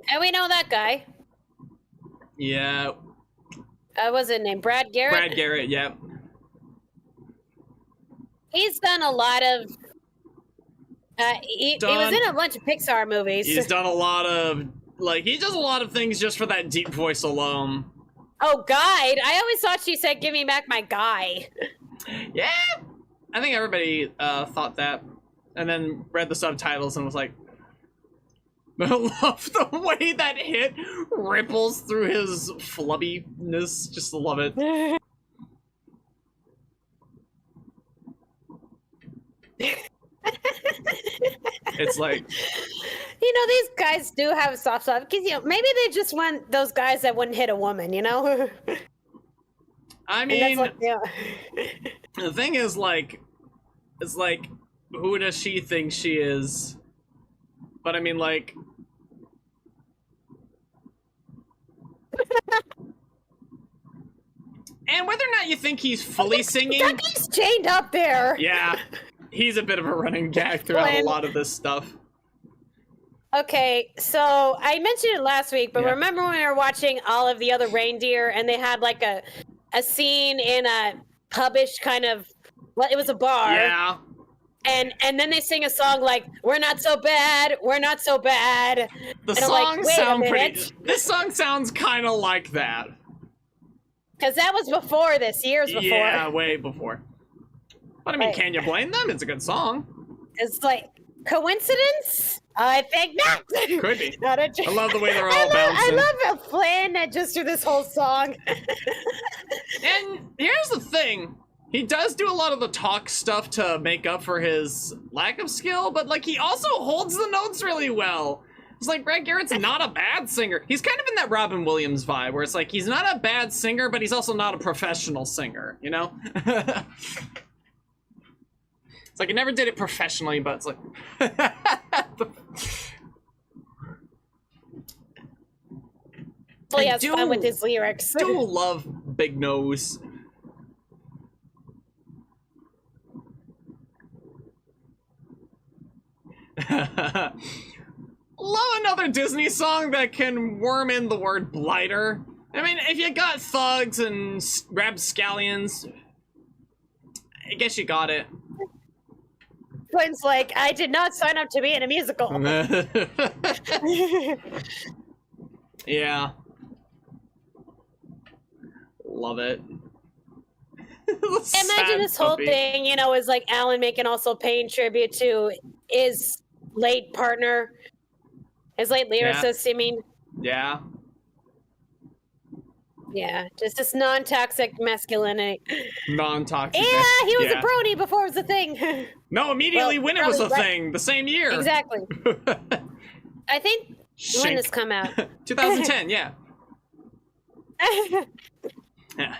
And we know that guy. Yeah. What's his name? Brad Garrett? Brad Garrett, yeah. He's done a lot of... he was in a bunch of Pixar movies. He's done a lot of... he does a lot of things just for that deep voice alone. Oh, guide? I always thought she said, give me back my guy. Yeah. I think everybody thought that. And then read the subtitles and was like... I love the way that hit ripples through his flubbiness. Just love it. It's like... these guys do have a soft spot. Because, maybe they just want those guys that wouldn't hit a woman, I mean... The thing is, it's like, who does she think she is? But I mean, and whether or not you think he's fully singing... That guy's chained up there! Yeah, he's a bit of a running gag throughout a lot of this stuff. Okay, so I mentioned it last week, but remember when we were watching All of the Other Reindeer, and they had, a scene in a pubish kind of... Well, it was a bar. Yeah. And then they sing a song like, we're not so bad, we're not so bad. The songs sound pretty... This song sounds kind of like that. Because that was before this, years before. Yeah, way before. But I mean, can you blame them? It's a good song. It's like, coincidence? I think not. Could be. Not a I love the way they're all bouncing. I love playing that just through this whole song. And here's the thing. He does do a lot of the talk stuff to make up for his lack of skill, but like he also holds the notes really well. It's like Brad Garrett's not a bad singer. He's kind of in that Robin Williams vibe where it's like he's not a bad singer, but he's also not a professional singer, you know? It's like he never did it professionally, but it's like... Well, he has fun with his lyrics. I do love Big Nose. Love another Disney song that can worm in the word blighter. I mean, if you got thugs and rapscallions, I guess you got it. Quinn's like, I did not sign up to be in a musical. Yeah. Love it. Imagine this whole thing, you know, is like Alan Menken also paying tribute to his late partner, his late lyricist, I mean. Yeah. Yeah, just this non-toxic masculinity. Non-toxic. Yeah, he was a brony before it was a thing. No, immediately when it was a thing, the same year. Exactly. I think, when this come out? 2010, yeah. Yeah.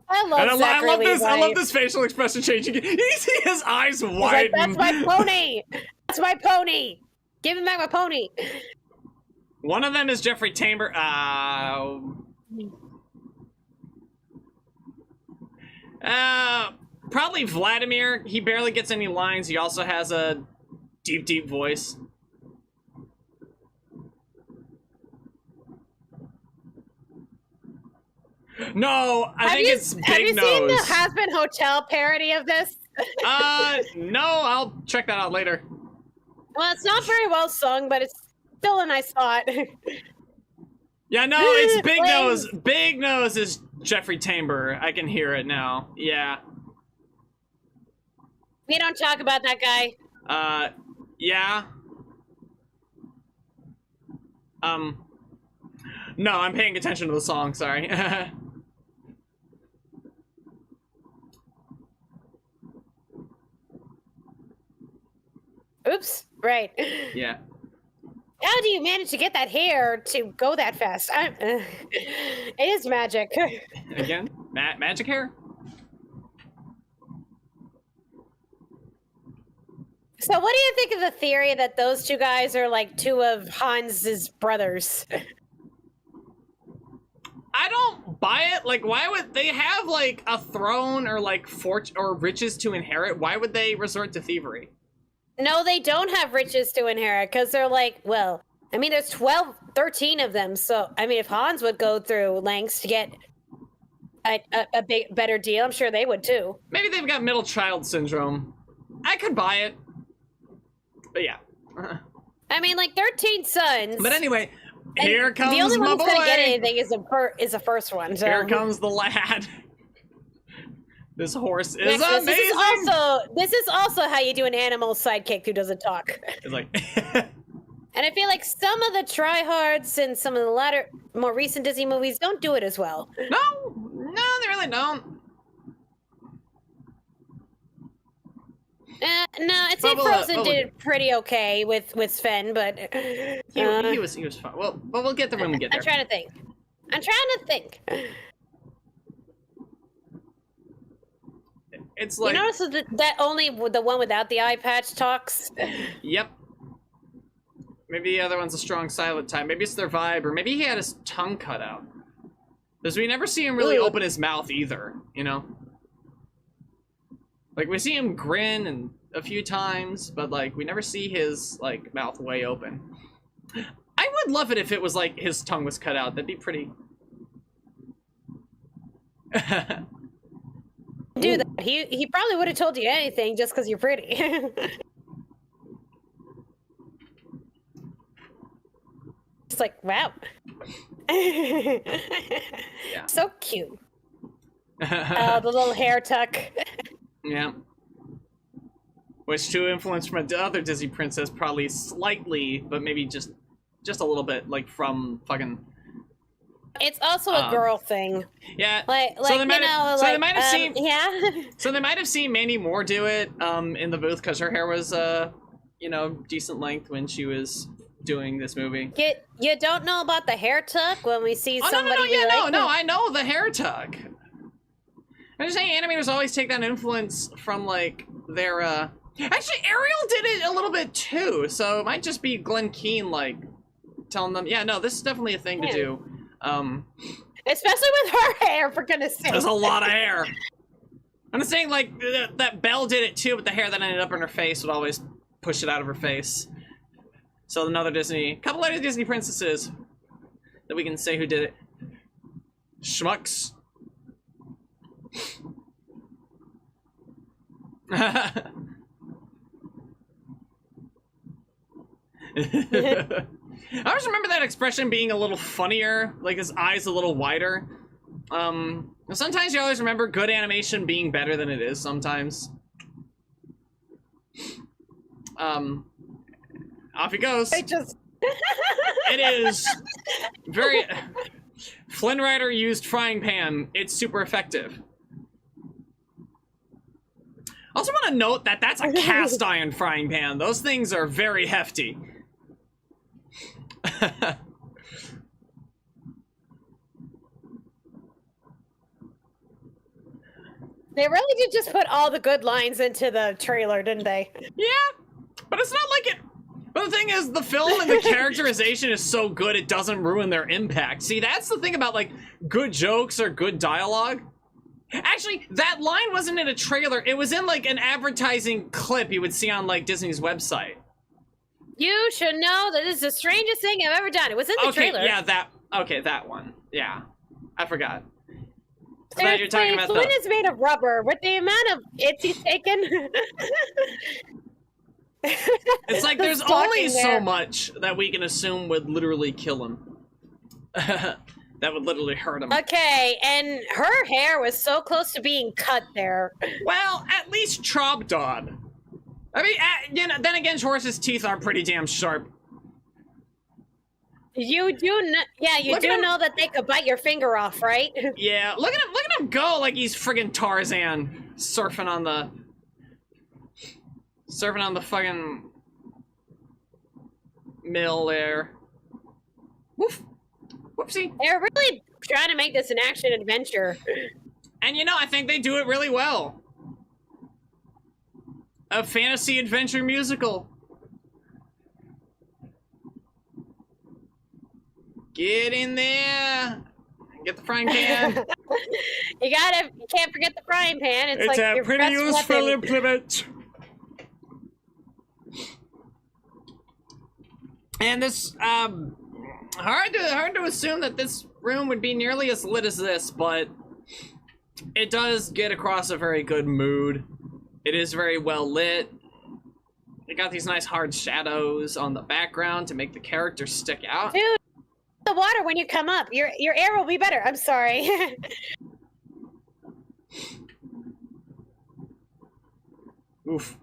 I love this facial expression changing. You see his eyes widen. Like, that's my pony. That's my pony. Give him back my pony. One of them is Jeffrey Tambor. Probably Vladimir. He barely gets any lines. He also has a deep, deep voice. No, I think it's Big Nose. Have you seen the Has-Been Hotel parody of this? No, I'll check that out later. Well, it's not very well sung, but it's still a nice thought. Yeah, no, it's Big Nose. Big Nose is Jeffrey Tambor. I can hear it now. Yeah. We don't talk about that guy. Yeah. No, I'm paying attention to the song, sorry. Oops, right. Yeah. How do you manage to get that hair to go that fast? It is magic. Again? Magic hair? So what do you think of the theory that those two guys are like two of Hans's brothers? I don't buy it. Like, why would they have like a throne or like fortune or riches to inherit? Why would they resort to thievery? No, they don't have riches to inherit because they're like, well, I mean, there's 13 of them. So, I mean, if Hans would go through lengths to get a better deal, I'm sure they would too. Maybe they've got middle child syndrome. I could buy it. But yeah. I mean, like 13 sons. But anyway, here comes my boy. The only one who's gonna get anything is the first one. So. Here comes the lad. This horse is amazing. This is also how you do an animal sidekick who doesn't talk. It's like. And I feel like some of the tryhards in some of the latter, more recent Disney movies don't do it as well. No, they really don't. No, I'd say Frozen did it pretty okay with Sven, but he was fine. Well, but we'll get there when we get there. I'm trying to think. It's like, you notice that only the one without the eye patch talks. Yep. Maybe the other one's a strong silent type. Maybe it's their vibe, or maybe he had his tongue cut out. Because we never see him really open his mouth either, you know? Like, we see him grin and a few times, but, like, we never see his, like, mouth way open. I would love it if it was, like, his tongue was cut out. That'd be pretty... Do that. He probably would have told you anything just because you're pretty. It's like, wow. Yeah. So cute. The little hair tuck. Yeah. which to influence from another Disney princess probably slightly, but maybe just a little bit, like from fucking. It's also a girl thing. Yeah. Like so they might you know, have, like so they might have seen. yeah. So they might have seen Mandy Moore do it in the booth because her hair was you know, decent length when she was doing this movie. You don't know about the hair tuck when we see somebody. No, I know the hair tuck. I'm just saying, animators always take that influence from like their. Actually, Ariel did it a little bit too, so it might just be Glenn Keane like telling them, yeah, no, this is definitely a thing to do. Especially with her hair, for goodness sake. There's a lot of hair. I'm just saying, like, that Belle did it too, but the hair that ended up in her face would always push it out of her face. So another couple other Disney princesses that we can say who did it. Schmucks. I always remember that expression being a little funnier, like his eyes a little wider. Sometimes you always remember good animation being better than it is sometimes. Off he goes. It is very... Flynn Rider used frying pan. It's super effective. Also want to note that that's a cast iron frying pan. Those things are very hefty. They really did just put all the good lines into the trailer, didn't they? Yeah, but it's not like it. But the thing is, the film and the characterization is so good it doesn't ruin their impact. See, that's the thing about like good jokes or good dialogue. Actually, that line wasn't in a trailer. It was in like an advertising clip you would see on like Disney's website. You should know that this is the strangest thing I've ever done. It was in the trailer. Yeah, that one. Yeah, I forgot. So you're talking about Flynn is made of rubber. With the amount of hits he's taken, it's like there's only so much that we can assume would literally kill him. That would literally hurt him. Okay, and her hair was so close to being cut there. Well, at least Trobdod. I mean, you know, then again, horses' teeth are pretty damn sharp. You do know that they could bite your finger off, right? Yeah, look at him go like he's friggin' Tarzan surfing on the fucking mill there. Woof. Whoopsie. They're really trying to make this an action adventure. And you know, I think they do it really well. A fantasy adventure musical. Get in there. Get the frying pan. You can't forget the frying pan. It's like a your pretty best useful weapon. implement. And this, hard to assume that this room would be nearly as lit as this, but it does get across a very good mood. It is very well lit. It got these nice hard shadows on the background to make the characters stick out. Dude, the water when you come up. Your air will be better. I'm sorry. Oof.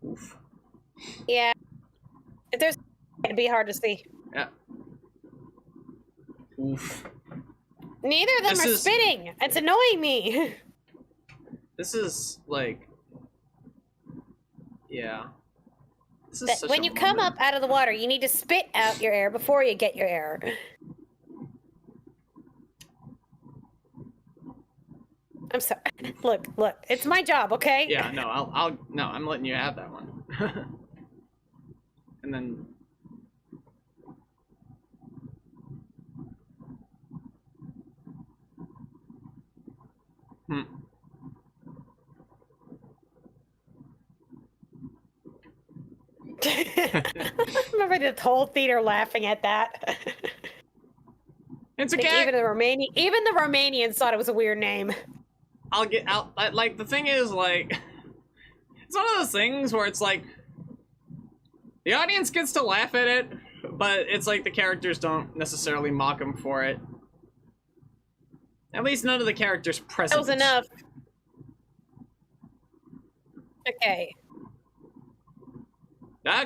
Oof. Yeah. It'd be hard to see. Yeah. Oof. Neither of them are spitting. It's annoying me. This is like, yeah. This is such when a you come moment. up out of the water, you need to spit out your air before you get your air. I'm sorry. Look. It's my job, okay? Yeah, no, I'm letting you have that one. And then. Remember the whole theater laughing at that. It's a Even cat. Even the Romanians thought it was a weird name. Like, the thing is, like, it's one of those things where it's like, the audience gets to laugh at it, but it's like the characters don't necessarily mock them for it. At least none of the characters present. That was enough. Okay.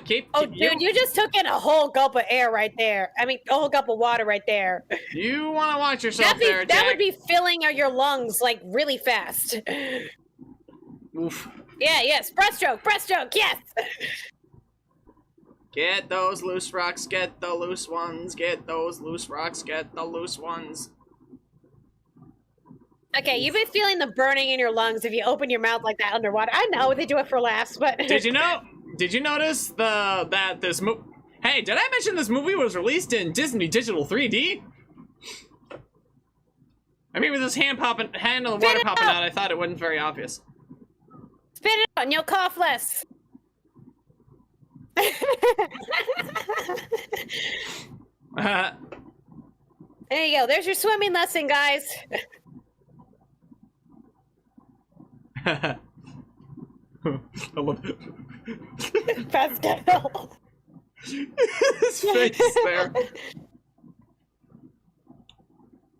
Keep Dude, you just took in a whole gulp of air right there. I mean, a whole gulp of water right there. You want to watch yourself there, Jack. That would be filling your lungs, like, really fast. Oof. Yeah, yes. Breaststroke, yes! Get those loose rocks, get the loose ones, get those loose rocks, get the loose ones. Okay, you've been feeling the burning in your lungs if you open your mouth like that underwater. I know they do it for laughs, but... Did you notice that this movie... Hey, did I mention this movie was released in Disney Digital 3D? I mean, with his hand of the water popping out, I thought it wasn't very obvious. Spit it out and you'll cough less. There you go. There's your swimming lesson, guys. I love it. Pascal. His face there.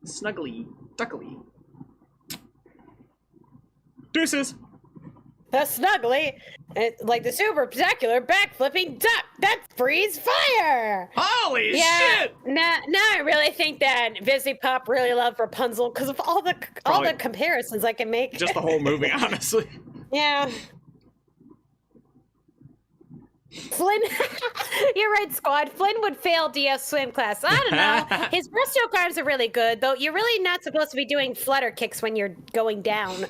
Snuggly, duckly. Deuces. The snuggly, like the super spectacular backflipping duck that breathes fire. Holy shit! Now I really think that Disney Pop really loved Rapunzel because of all the comparisons I can make. Just the whole movie, honestly. Yeah. Flynn, you're right, Squad. Flynn would fail DS swim class. I don't know. His breaststroke arms are really good, though. You're really not supposed to be doing flutter kicks when you're going down.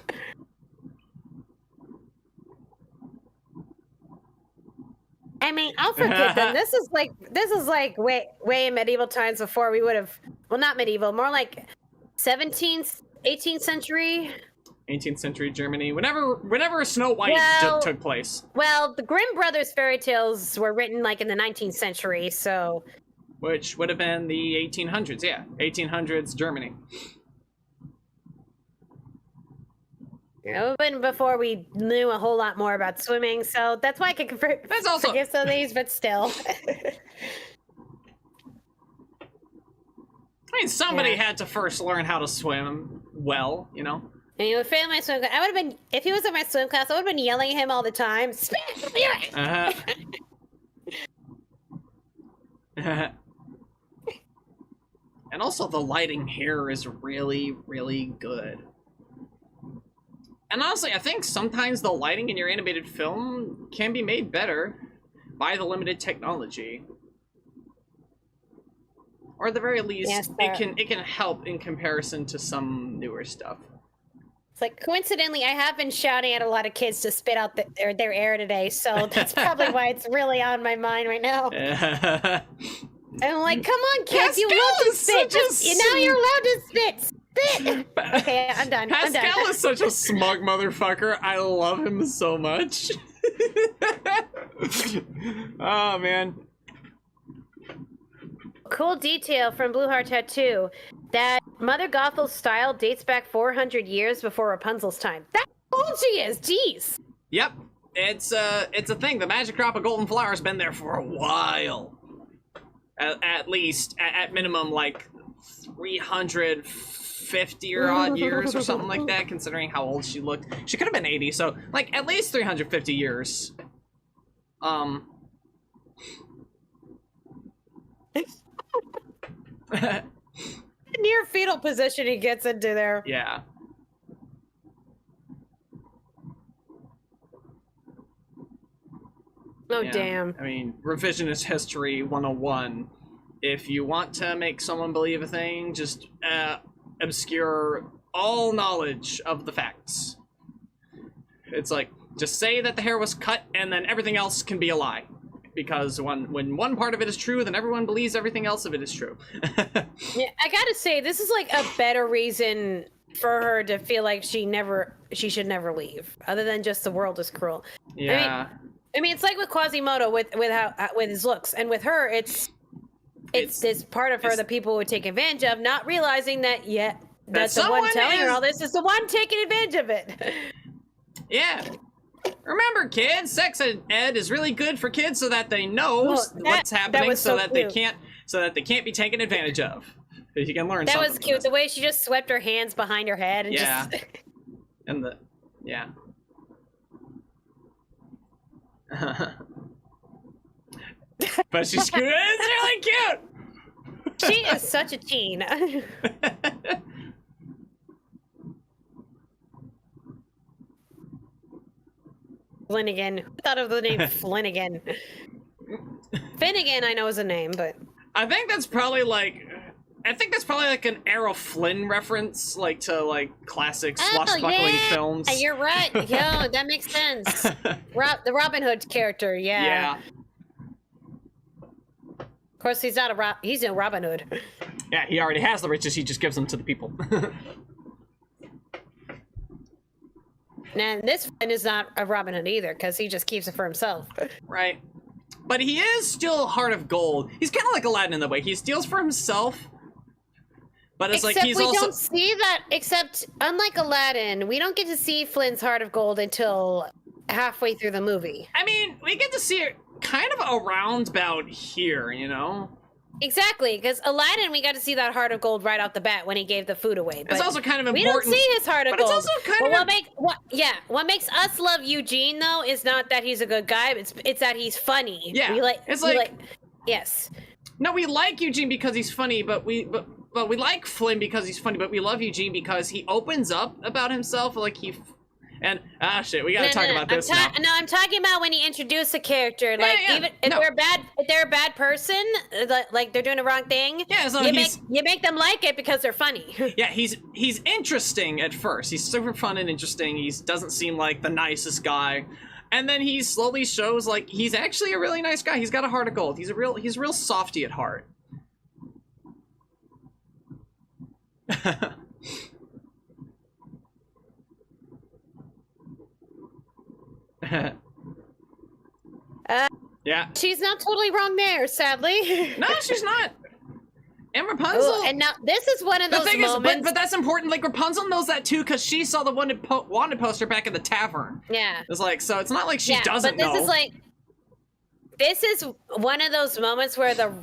I mean, I'll forgive them. This is like way in medieval times before we would have. Well, not medieval, more like 17th, 18th century. 18th century Germany. Whenever Snow White took place. Well, the Grimm brothers fairy tales were written like in the 19th century, so. Which would have been the 1800s, yeah, 1800s Germany. It would have been before we knew a whole lot more about swimming, so that's why I can forgive some of these, but still. I mean, somebody had to first learn how to swim well, you know? And he would fail my swim class. I would have been, if he was in my swim class, I would have been yelling at him all the time. And also the lighting here is really, really good. And honestly, I think sometimes the lighting in your animated film can be made better by the limited technology. Or at the very least, it can help in comparison to some newer stuff. It's like, coincidentally, I have been shouting at a lot of kids to spit out their air today, so that's probably why it's really on my mind right now. And I'm like, come on, kids, you love to spit. Now you're allowed to spit. Spit. Okay, I'm done. Pascal is such a smug motherfucker. I love him so much. Oh, man. Cool detail from Blue Heart Tattoo. That Mother Gothel's style dates back 400 years before Rapunzel's time. That's how old she is. Jeez. Yep. It's a thing. The magic crop of golden flower has been there for a while. At least, at minimum, like 350 or odd years or something like that, considering how old she looked. She could have been 80, so, like, at least 350 years. Near fetal position he gets into there. Yeah. Oh, yeah. Damn. I mean, revisionist history 101. If you want to make someone believe a thing, just obscure all knowledge of the facts. It's like, just say that the hair was cut and then everything else can be a lie. Because when one part of it is true, then everyone believes everything else of it is true. Yeah, I gotta say, this is like a better reason for her to feel like she should never leave, other than just the world is cruel. Yeah. I mean, it's like with Quasimodo with his looks, and with her, it's this part of her that people would take advantage of, not realizing that that the one telling her all this is the one taking advantage of it. Yeah. Remember, kids, sex ed is really good for kids so that they know what's happening, so that they can't be taken advantage of. You can learn. That was cute. The way she just swept her hands behind her head and just. And yeah. But she's cute. It's really cute. She is such a teen. Flanagan. Who thought of the name Flanagan? Finnegan, I know is a name, but I think that's probably like an Errol Flynn reference, like to like classic swashbuckling films. You're right. Yo, that makes sense. The Robin Hood character, yeah. Yeah. Of course, he's not he's no Robin Hood. Yeah, he already has the riches. He just gives them to the people. And this Flynn is not a Robin Hood either, because he just keeps it for himself. Right. But he is still Heart of Gold. He's kind of like Aladdin in the way. He steals for himself. But it's except like he's we also... don't see that, except unlike Aladdin, we don't get to see Flynn's Heart of Gold until halfway through the movie. I mean, we get to see it kind of around about here, you know? Exactly, because Aladdin, we got to see that Heart of Gold right off the bat when he gave the food away. But it's also kind of important. We don't see his Heart of Gold. But it's also kind of... What makes us love Eugene, though, is not that he's a good guy. It's that he's funny. Yeah, yes. No, we like Eugene because he's funny, but we like Flynn because he's funny, but we love Eugene because he opens up about himself, like shit, we gotta talk about this now. No, I'm talking about when he introduced a character, like even if they're a bad person, like they're doing the wrong thing. Yeah, so you make them like it because they're funny. Yeah, he's interesting at first. He's super fun and interesting. He doesn't seem like the nicest guy. And then he slowly shows like he's actually a really nice guy. He's got a heart of gold. He's real softy at heart. Yeah. She's not totally wrong there, sadly. No, she's not. And Rapunzel. Ooh, and now this is one of those moments. But that's important. Like Rapunzel knows that too because she saw the wanted poster back at the tavern. Yeah. It's like so. It's not like she doesn't know. But this is one of those moments where the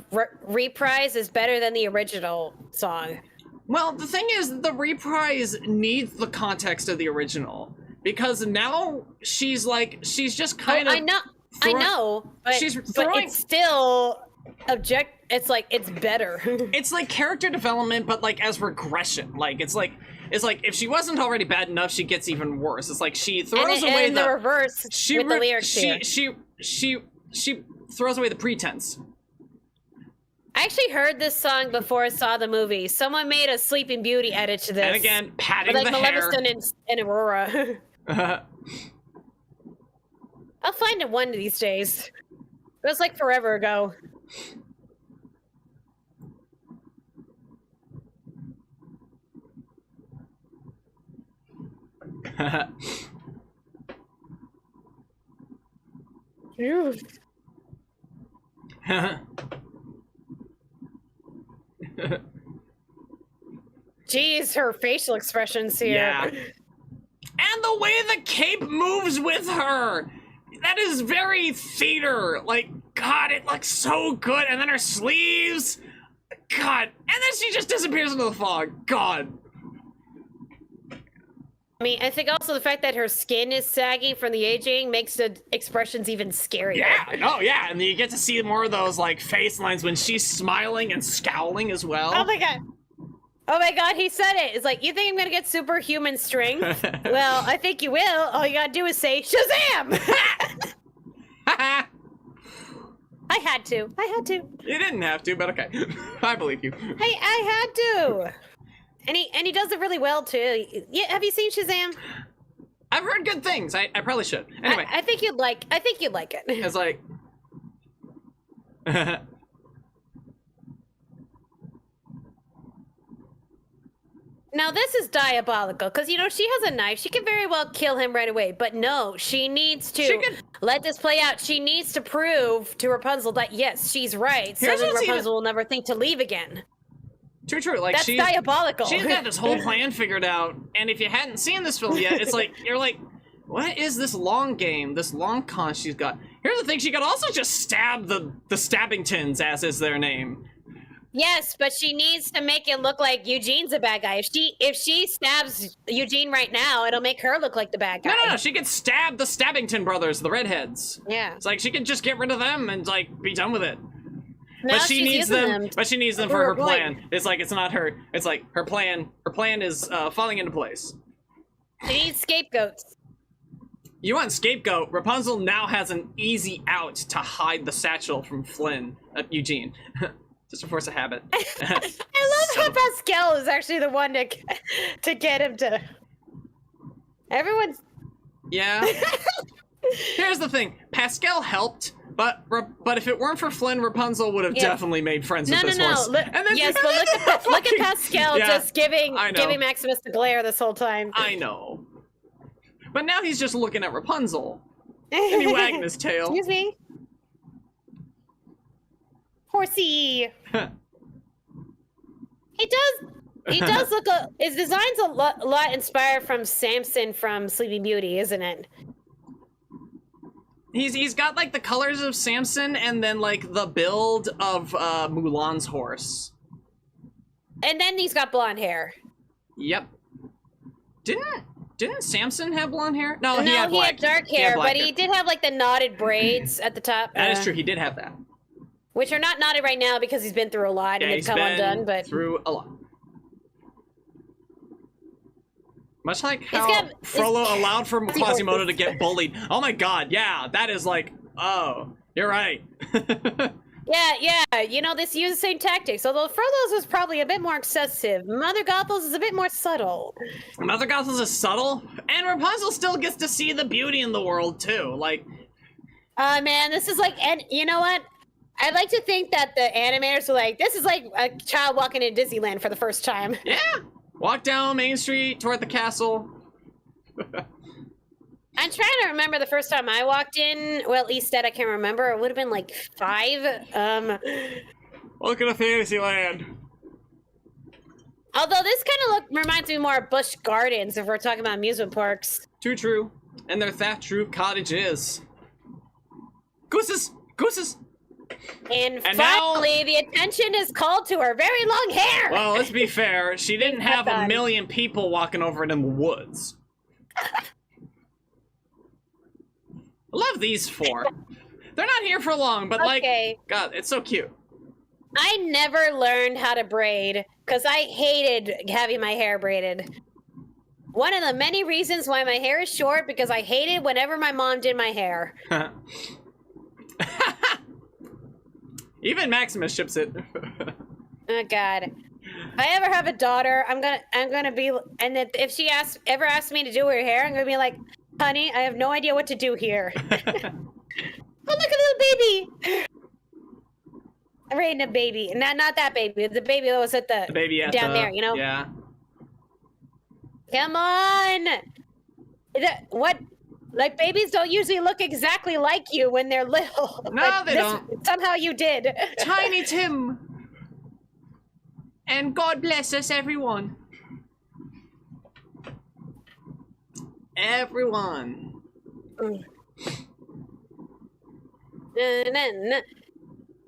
reprise is better than the original song. Well, the thing is, the reprise needs the context of the original because now she's just kind of. I know, but it's still it's like it's better. It's like character development, but like as regression. Like it's like if she wasn't already bad enough, she gets even worse. It's like she throws away the reverse with the lyrics here. She throws away the pretense. I actually heard this song before I saw the movie. Someone made a Sleeping Beauty edit to this. And again, patting with, the Maleficent and Aurora. I'll find it one of these days. It was like forever ago. Jeez, her facial expressions here. Yeah. And the way the cape moves with her. That is very theater. Like, God, it looks so good. And then her sleeves. God. And then she just disappears into the fog. God. I mean, I think also the fact that her skin is saggy from the aging makes the expressions even scarier. Yeah, oh yeah, and you get to see more of those like face lines when she's smiling and scowling as well. Oh my god. Oh my god, he said it. It's like, you think I'm gonna get superhuman strength? Well, I think you will. All you gotta do is say, Shazam! I had to. You didn't have to, but okay. I believe you. I had to. And he does it really well too. Yeah, have you seen Shazam? I've heard good things. I probably should. Anyway, I think you'd like it. It's like Now this is diabolical because she has a knife. She can very well kill him right away, but no, she needs to let this play out. She needs to prove to Rapunzel that yes, she's right. So then Rapunzel will never think to leave again. True. Like that's diabolical. She's got this whole plan figured out, and if you hadn't seen this film yet, it's like you're like, what is this long game? This long con she's got. Here's the thing: she could also just stab the Stabbingtons, as is their name. Yes, but she needs to make it look like Eugene's a bad guy. If she stabs Eugene right now, it'll make her look like the bad guy. No. She could stab the Stabbington brothers, the redheads. Yeah. It's like she could just get rid of them and like be done with it. Now But she needs them. them But she needs them for her plan. It's like it's not her. It's like her plan. Her plan is falling into place. She needs scapegoats. You want scapegoat? Rapunzel now has an easy out to hide the satchel from Eugene. Just a force of habit. I love how Pascal is actually the one to get him to. Everyone's. Yeah. Here's the thing. Pascal helped, but if it weren't for Flynn, Rapunzel would have definitely made friends with this horse. Look, And then, yes, but look at Pascal just giving Maximus the glare this whole time. I know. But now he's just looking at Rapunzel. And he wagging his tail. Excuse me. Horsey. He does look his design's a lot inspired from Samson from Sleeping Beauty, isn't it? He's got like the colors of Samson and then like the build of Mulan's horse. And then he's got blonde hair. Yep. Didn't Samson have blonde hair? No, he had dark hair, but he did have like the knotted braids at the top. That is true. He did have that. Which are not knotted right now because he's been through a lot and they've come undone. But through a lot. Much like how Frollo allowed for Quasimodo to get bullied. Oh my god, yeah, that is like, oh, you're right. Yeah, you know, this used the same tactics, although Frollo's was probably a bit more excessive. Mother Gothel's is a bit more subtle. Mother Gothel's is subtle, and Rapunzel still gets to see the beauty in the world, too, like... Man, this is like, and you know what? I'd like to think that the animators are like, this is like a child walking into Disneyland for the first time. Yeah! Walk down Main Street toward the castle. I'm trying to remember the first time I walked in. Well, at least that I can remember. It would have been like 5. Welcome to Fantasyland. Although this kind of reminds me more of Busch Gardens if we're talking about amusement parks. Too true. And their thatched roof cottage is. Gooses! Gooses! And finally, the attention is called to her very long hair. Well, let's be fair. She didn't have a million people walking over it in the woods. I love these 4. They're not here for long, but like, God, it's so cute. I never learned how to braid because I hated having my hair braided. One of the many reasons why my hair is short because I hated whenever my mom did my hair. Even Maximus ships it. Oh God. If I ever have a daughter, I'm gonna be, and if she ever asks me to do her hair, I'm gonna be like, honey, I have no idea what to do here. Oh, look at little baby. I'm raising a baby. Not that baby. The baby that was at the baby down there, you know? Yeah. Come on. What? Like, babies don't usually look exactly like you when they're little. No, they don't. Somehow you did. Tiny Tim. And God bless us, everyone. Everyone. Love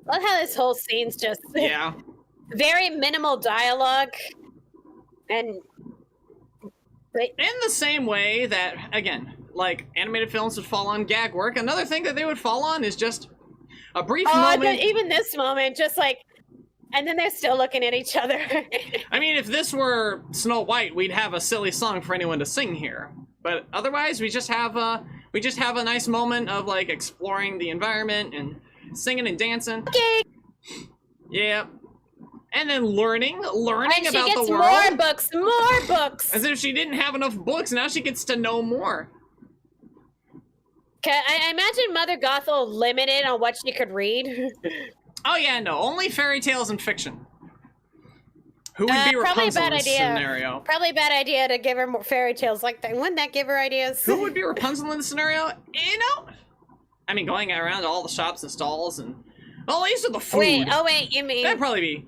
how this whole scene's just very minimal dialogue, and in the same way that, again, like animated films would fall on gag work, another thing that they would fall on is just a brief moment. Even this moment, just like, and then they're still looking at each other. I mean, if this were Snow White, we'd have a silly song for anyone to sing here. But otherwise, we just have a nice moment of like exploring the environment and singing and dancing. Okay. Yeah. And then learning and about the world. More books. As if she didn't have enough books, now she gets to know more. I imagine Mother Gothel limited on what she could read. Oh yeah, no, only fairy tales and fiction. Who would be Rapunzel in this scenario? Probably a bad idea to give her more fairy tales like that. Wouldn't that give her ideas? Who would be Rapunzel in this scenario? You know, I mean, going around to all the shops and stalls and these are the food. Wait, you mean that'd probably be.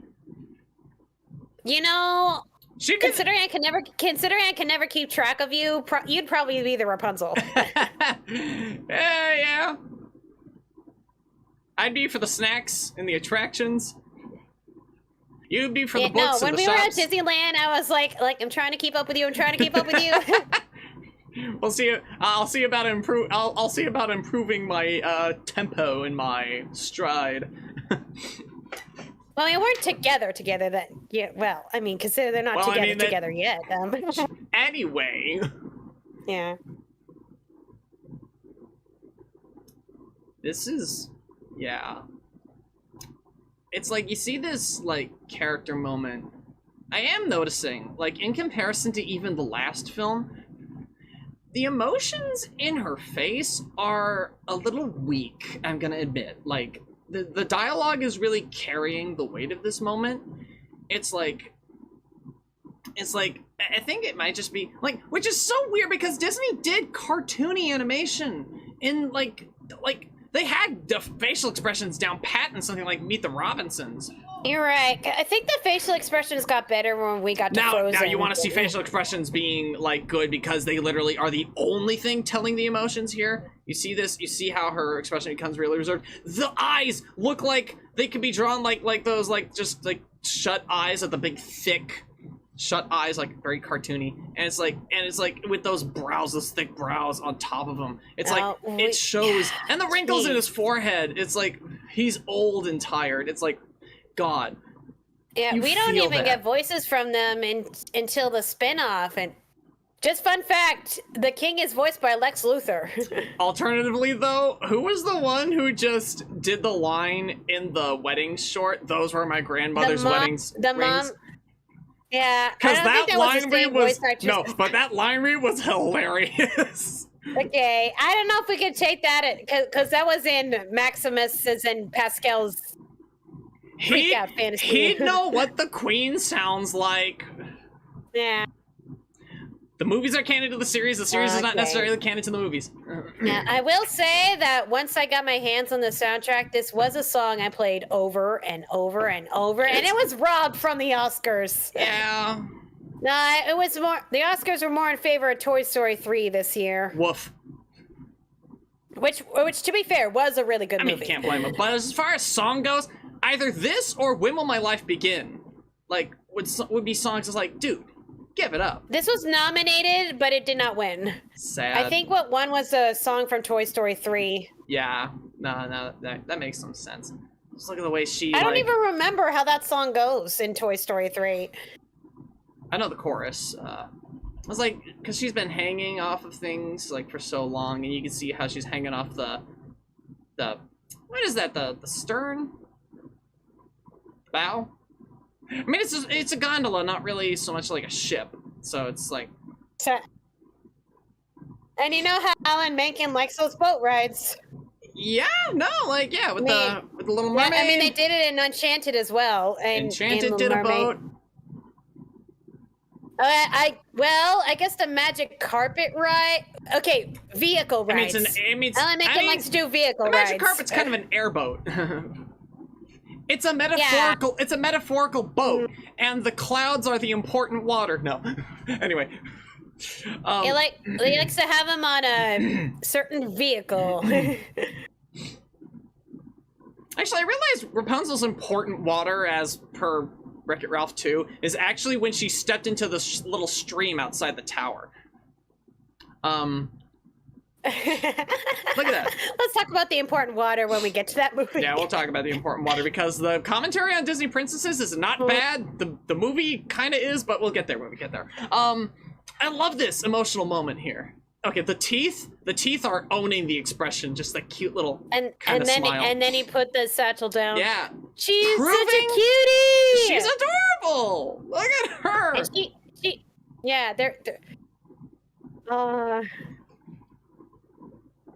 You know, considering I can never keep track of you, you'd probably be the Rapunzel. Yeah. I'd be for the snacks and the attractions. You'd be for the Yeah, books no, and when the we were at shops. Disneyland, I was like, I'm trying to keep up with you. I'm trying to keep up with you. We'll see. I'll see about I'll see about improving my tempo and my stride. Well, we weren't together. That yeah. Well, I mean, consider they're not Well, I together mean, that- together yet. Anyway, Yeah. this is, yeah. It's like you see this like character moment. I am noticing, like in comparison to even the last film, the emotions in her face are a little weak, I'm gonna admit. Like, the dialogue is really carrying the weight of this moment. It's like, I think it might just be, like, which is so weird because Disney did cartoony animation in, like, they had the facial expressions down pat in something like Meet the Robinsons. You're right. I think the facial expressions got better when we got to Frozen. Now you want to see facial expressions being like good because they literally are the only thing telling the emotions here. You see this, you see how her expression becomes really reserved. The eyes look like they could be drawn like those like just like shut eyes with the big thick shut eyes, like very cartoony. And it's like with those brows, those thick brows on top of him. It's like it shows, and the wrinkles in his forehead. It's like he's old and tired. It's like, God. Yeah, we don't even get voices from them until the spinoff. And just fun fact, the king is voiced by Lex Luthor. Alternatively, though, who was the one who just did the line in the wedding short? Those were my grandmother's weddings. The mom. Yeah, because that line read was no, but that line read was hilarious. Okay, I don't know if we could take that because that was in Maximus's and Pascal's freak out fantasy. He'd know what the queen sounds like. Yeah. The movies are canon to the series. The series is not necessarily canon to the movies. Now, I will say that once I got my hands on the soundtrack, this was a song I played over and over and over, and it was robbed from the Oscars. Yeah. No, it was more. The Oscars were more in favor of Toy Story 3 this year. Woof. Which, to be fair, was a really good movie. I mean, you can't blame them. But as far as song goes, either this or When Will My Life Begin? Like, would be songs that's like, dude, give it up. This was nominated, but it did not win. Sad. I think what won was a song from Toy Story 3. Yeah. No, that makes some sense. Just look at the way she, I don't even remember how that song goes in Toy Story 3. I know the chorus. I was like, because she's been hanging off of things, like, for so long, and you can see how she's hanging off the what is that, the stern? Bow? I mean, it's a gondola, not really so much like a ship. So it's like... And you know how Alan Menken likes those boat rides? Yeah, no, like, yeah, with the Little Mermaid. I mean, they did it in Enchanted as well. And Enchanted did a boat. I guess the magic carpet ride. Okay, vehicle rides. Alan Menken likes to do vehicle rides. The magic carpet's kind of an airboat. It's a metaphorical. Yeah. It's a metaphorical boat, and the clouds are the important water. No, anyway. He likes to have him on a certain vehicle. Actually, I realized Rapunzel's important water, as per Wreck-It Ralph 2, is actually when she stepped into the little stream outside the tower. Look at that. Let's talk about the important water when we get to that movie. Yeah, we'll talk about the important water because the commentary on Disney princesses is not bad. The movie kind of is, but we'll get there when we get there. I love this emotional moment here. Okay, the teeth are owning the expression, just that cute little kind of smile. And then he put the satchel down. Yeah. She's such a cutie! She's adorable! Look at her! And yeah, they're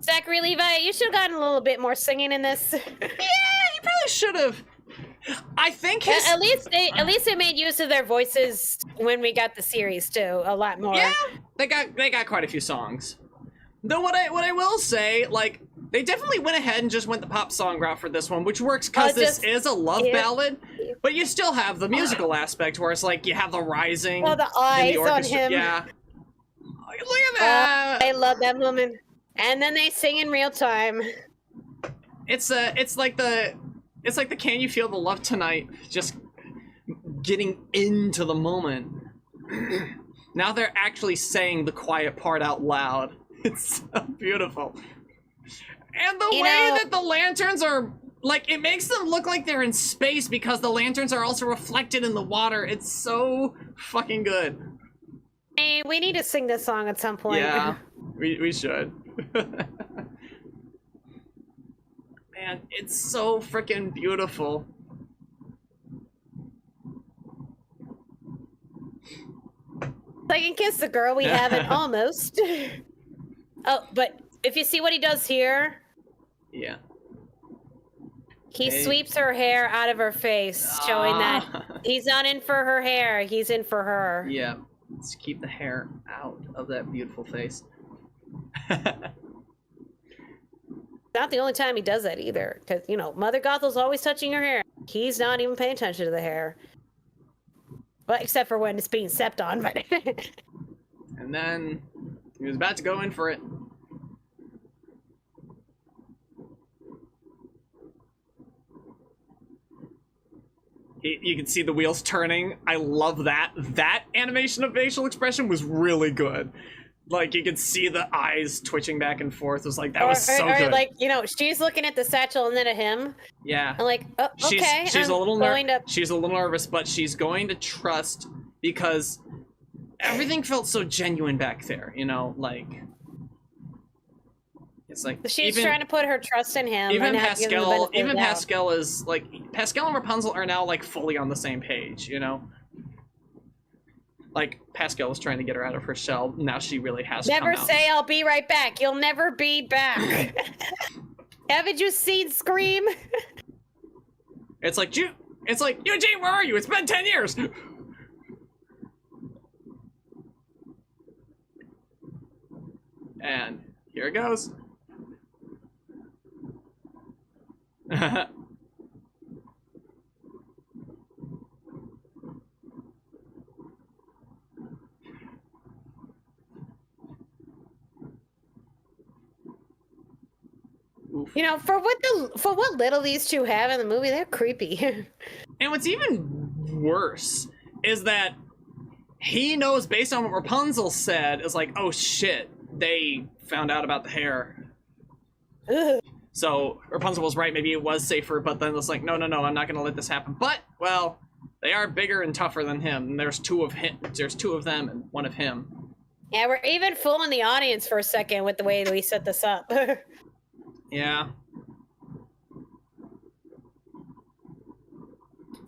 Zachary Levi, you should have gotten a little bit more singing in this. Yeah, he probably should have. I think at least they made use of their voices when we got the series too, a lot more. Yeah, they got quite a few songs. Though what I will say, like, they definitely went ahead and just went the pop song route for this one, which works because this is a love ballad, but you still have the musical aspect where it's like you have the rising. Oh, the eyes on him. Yeah. Look at that. I love that moment. And then they sing in real time. It's like the Can You Feel the Love Tonight just getting into the moment. Now they're actually saying the quiet part out loud. It's so beautiful. And the way that the lanterns are, like, it makes them look like they're in space because the lanterns are also reflected in the water. It's so fucking good. Hey, we need to sing this song at some point. Yeah, we should. Man, it's so freaking beautiful. I can kiss the girl, we haven't almost. Oh, but if you see what he does here, yeah, he sweeps her hair out of her face, showing that he's not in for her hair, he's in for her. Yeah, let's keep the hair out of that beautiful face. Not the only time he does that either, because, you know, Mother Gothel's always touching her hair. He's not even paying attention to the hair. Well, except for when it's being stepped on. But and then he was about to go in for it. You can see the wheels turning. I love that. That animation of facial expression was really good. Like, you could see the eyes twitching back and forth. It was like, that was so good. Like, you know, she's looking at the satchel and then at him. Yeah. I'm like, oh, okay. She's a little nervous, but she's going to trust because everything felt so genuine back there, you know, like, it's like she's trying to put her trust in him. Even Pascal is like, Pascal and Rapunzel are now like fully on the same page, you know. Like, Pascal was trying to get her out of her shell. Now she really has never come out. Say I'll be right back. You'll never be back. Haven't you seen Scream? It's like, Eugene, where are you? It's been 10 years. And here it goes. You know, for what little these two have in the movie, they're creepy. And what's even worse is that he knows, based on what Rapunzel said, is like, oh shit, they found out about the hair. Ugh. So Rapunzel was right, maybe it was safer, but then it's like, no, I'm not gonna let this happen. But, well, they are bigger and tougher than him, and there's two of them and one of him. Yeah, we're even fooling the audience for a second with the way we set this up. Yeah.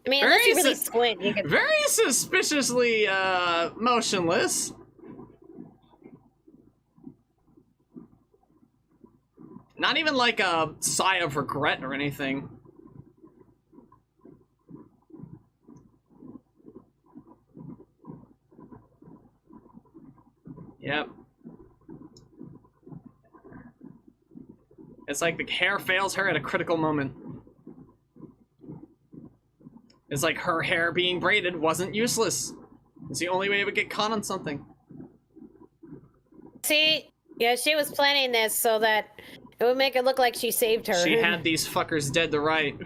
I mean, unless you really squint, you can... Very suspiciously, motionless. Not even like a sigh of regret or anything. Yep. It's like the hair fails her at a critical moment. It's like her hair being braided wasn't useless. It's the only way it would get caught on something. See? Yeah, she was planning this so that it would make it look like she saved her. She had these fuckers dead to right.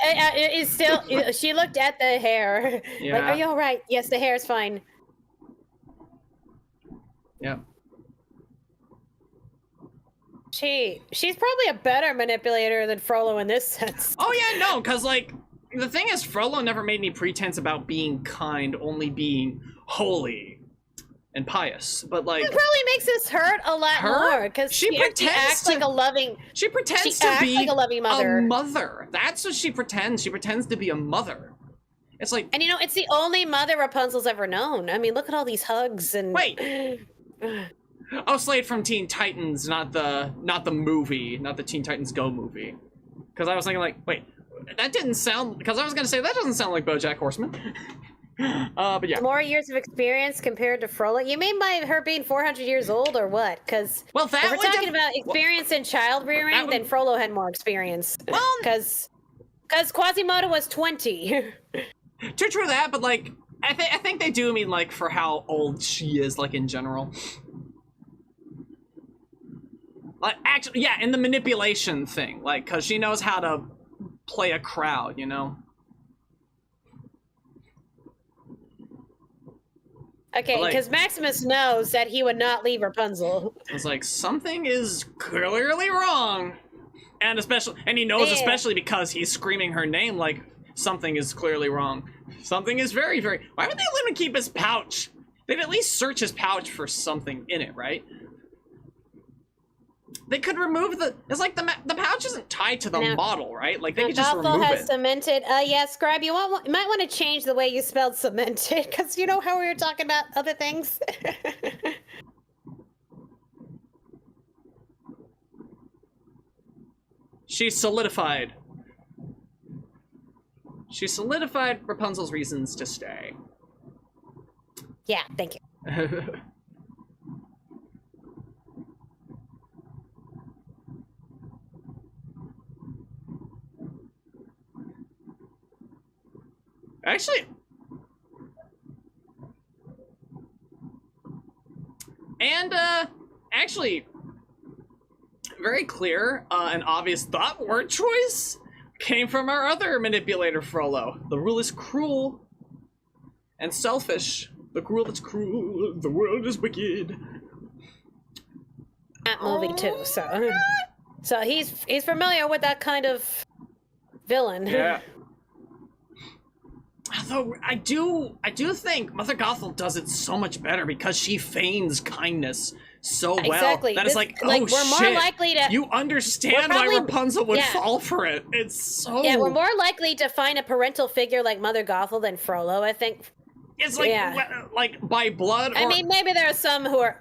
It's still... She looked at the hair. Yeah. Like, are you alright? Yes, the hair's fine. Yep. She's probably a better manipulator than Frollo in this sense. Oh yeah, no, because like, the thing is, Frollo never made any pretense about being kind, only being holy and pious. But like, it probably makes this hurt a lot more because she acts like a loving. She pretends to be like a loving mother. A mother. That's what she pretends. She pretends to be a mother. It's like, and you know, it's the only mother Rapunzel's ever known. I mean, look at all these hugs and. Wait. Oh, Slade from Teen Titans, not the movie, not the Teen Titans Go movie. Because I was thinking like, wait, that didn't sound, because I was gonna say that doesn't sound like BoJack Horseman. But yeah. More years of experience compared to Frollo. You mean by her being 400 years old or what? Because if we're talking about experience in child rearing, then Frollo had more experience. Well, because Quasimodo was 20. True that, but like, I think they do mean like for how old she is, like in general. Like, actually, yeah, in the manipulation thing, like, because she knows how to play a crowd, you know? Okay, Like- because Maximus knows that he would not leave Rapunzel. It's like, something is clearly wrong. And he knows Yeah. especially because he's screaming her name like something is clearly wrong. Something is very, very... Why would they let him keep his pouch? They'd at least search his pouch for something in it, right? They could remove the... It's like the pouch isn't tied to the Now- model, right? Like, they could just Gothel remove has it. cemented. Yeah, Scribe, you might want to change the way you spelled cemented, because you know how we were talking about other things? She's solidified. She solidified Rapunzel's reasons to stay. Yeah, thank you. Actually... And, actually, very clear and obvious thought word choice came from our other manipulator, Frollo. The rule is cruel and selfish. The rule is cruel, the world is wicked. That movie too, so he's familiar with that kind of villain. Yeah. Although I do think Mother Gothel does it so much better because she feigns kindness so well. Exactly. That it's like, oh we're more shit, likely to. you understand why Rapunzel would fall for it. It's so... Yeah, we're more likely to find a parental figure like Mother Gothel than Frollo, I think. It's like, like by blood. Or, I mean, maybe there's some who are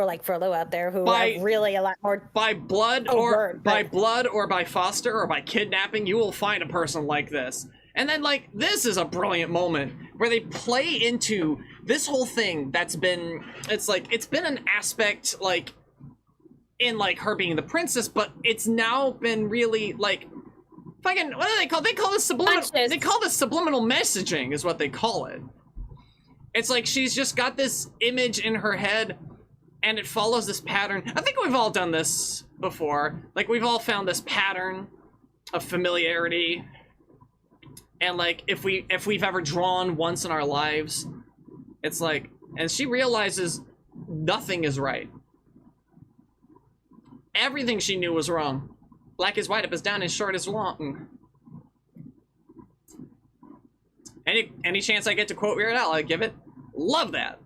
like Frollo out there who are really a lot more by blood overt, by blood or by foster or by kidnapping. You will find a person like this. And then, like, this is a brilliant moment where they play into this whole thing that's been, it's like, it's been an aspect, like, in, like, her being the princess, but it's now been really, like, fucking, what do they call it? They call this subliminal, they call this subliminal messaging is what they call it. It's like she's just got this image in her head, and it follows this pattern. I think we've all done this before. Like, we've all found this pattern of familiarity. And like, if we've ever drawn once in our lives, it's like, and she realizes nothing is right. Everything she knew was wrong. Black is white, up is down, and short is long. Any chance I get to quote Weird Al, I give it. Love that.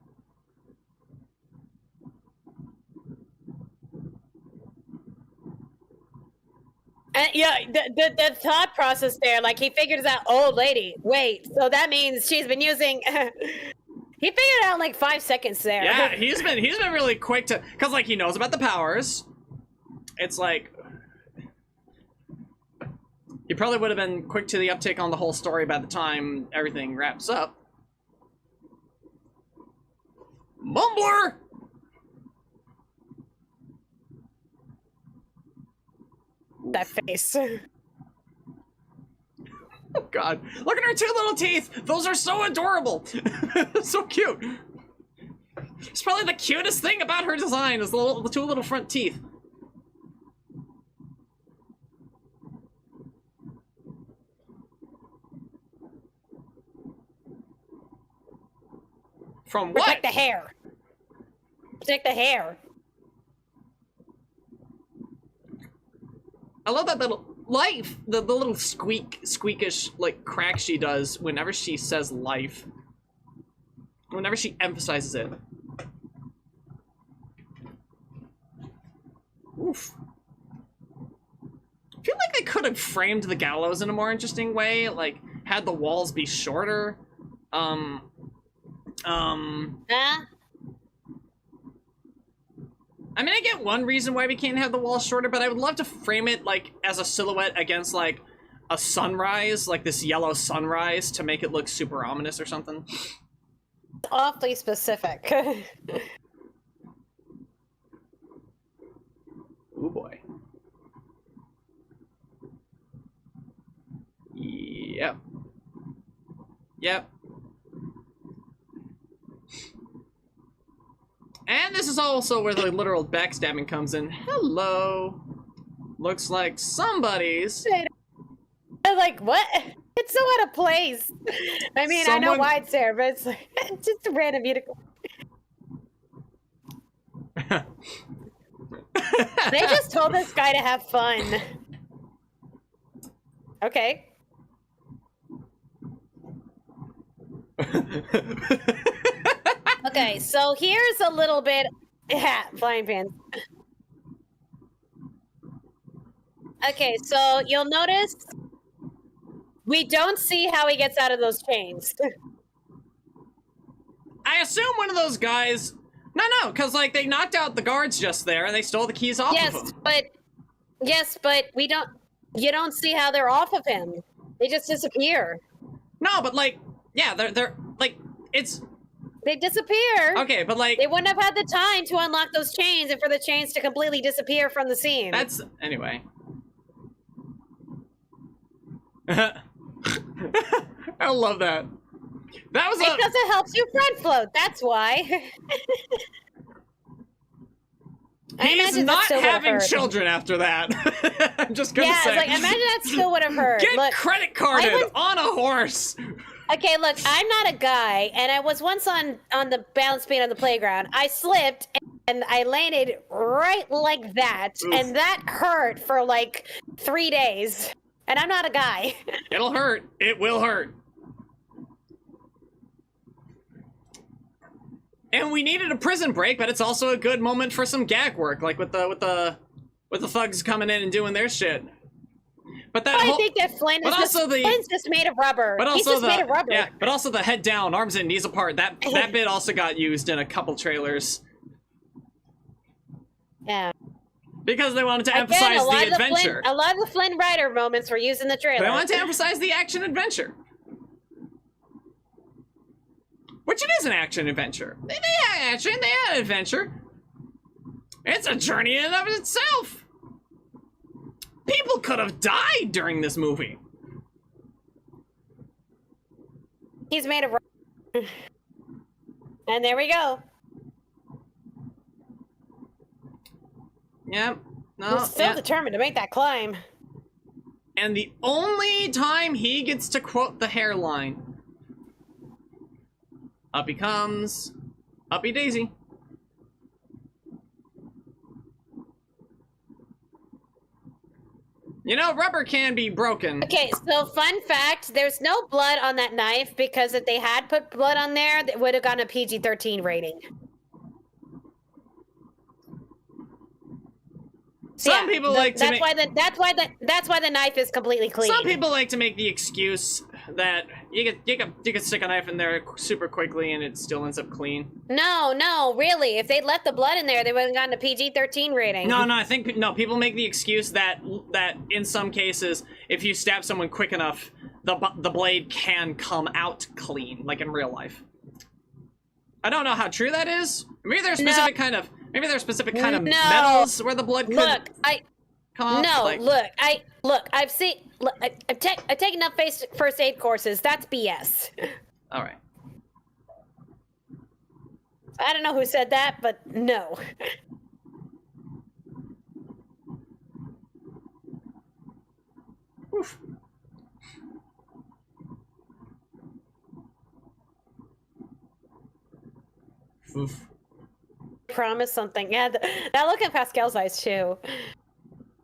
Yeah, the thought process there, like he figures out, old lady, wait, so that means she's been using. He figured it out in like 5 seconds there. Yeah, he's been really quick to, cause like he knows about the powers. It's like he probably would have been quick to the uptick on the whole story by the time everything wraps up. Mumbler. That face. Oh god, look at her two little teeth. Those are so adorable. So cute. It's probably the cutest thing about her design is the two little front teeth. From what? Protect the hair. Protect the hair. I love that little life, the little squeakish like crack she does whenever she says life. Whenever she emphasizes it. Oof. I feel like they could have framed the gallows in a more interesting way, like had the walls be shorter. I mean, I get one reason why we can't have the walls shorter, but I would love to frame it, like, as a silhouette against, like, a sunrise, like this yellow sunrise, to make it look super ominous or something. Awfully specific. Ooh, boy. Yep. Yep. And this is also where the literal backstabbing comes in. Hello. Looks like somebody's... I'm like, what? It's so out of place. I mean, I know why it's there, but it's like, it's just a random unicorn. They just told this guy to have fun. Okay. Okay, so here's a little bit. Yeah, flying pants. Okay, so you'll notice we don't see how he gets out of those chains. I assume one of those guys. No, because like they knocked out the guards just there and they stole the keys off of him. Yes, but we don't. You don't see how they're off of him. They just disappear. No, but like, yeah, they're like it's. They disappear. Okay, but like they wouldn't have had the time to unlock those chains and for the chains to completely disappear from the scene. That's anyway. I love that. That was because it helps you front float. That's why. He's not having children after that. I'm just gonna say. Yeah, like imagine that still would have hurt. Get credit carded on a horse. Okay, look, I'm not a guy, and I was once on the balance beam on the playground. I slipped and I landed right like that, and that hurt for like 3 days. And I'm not a guy. It'll hurt. It will hurt. And we needed a prison break, but it's also a good moment for some gag work, like with the thugs coming in and doing their shit. But that I think that Flynn is Flynn's just made of rubber. But also He's just made of rubber. Yeah, but also the head down, arms in, knees apart. That bit also got used in a couple trailers. Yeah. Because they wanted to emphasize the adventure. A lot of the Flynn Rider moments were used in the trailer. They wanted to emphasize the action adventure. Which it is an action adventure. They had action, they had adventure. It's a journey in and of itself. People could have died during this movie. He's made of rubber. And there we go. Yep. No. He's still determined to make that climb. And the only time he gets to quote the hairline. Up he comes. Uppy daisy. You know, rubber can be broken. Okay, so fun fact, there's no blood on that knife because if they had put blood on there, it would have gotten a PG-13 rating. Some people like to that's why the knife is completely clean. Some people like to make the excuse that you could stick a knife in there super quickly and it still ends up clean. No, really. If they'd left the blood in there, they would have gotten a PG-13 rating. No, I think people make the excuse that in some cases, if you stab someone quick enough, the blade can come out clean, like in real life. I don't know how true that is. Maybe there's specific kind of metals where the blood could come out. I've taken enough first aid courses. That's BS. All right. I don't know who said that, but no. Oof. Oof. Promise something. Yeah, that look in Pascal's eyes too.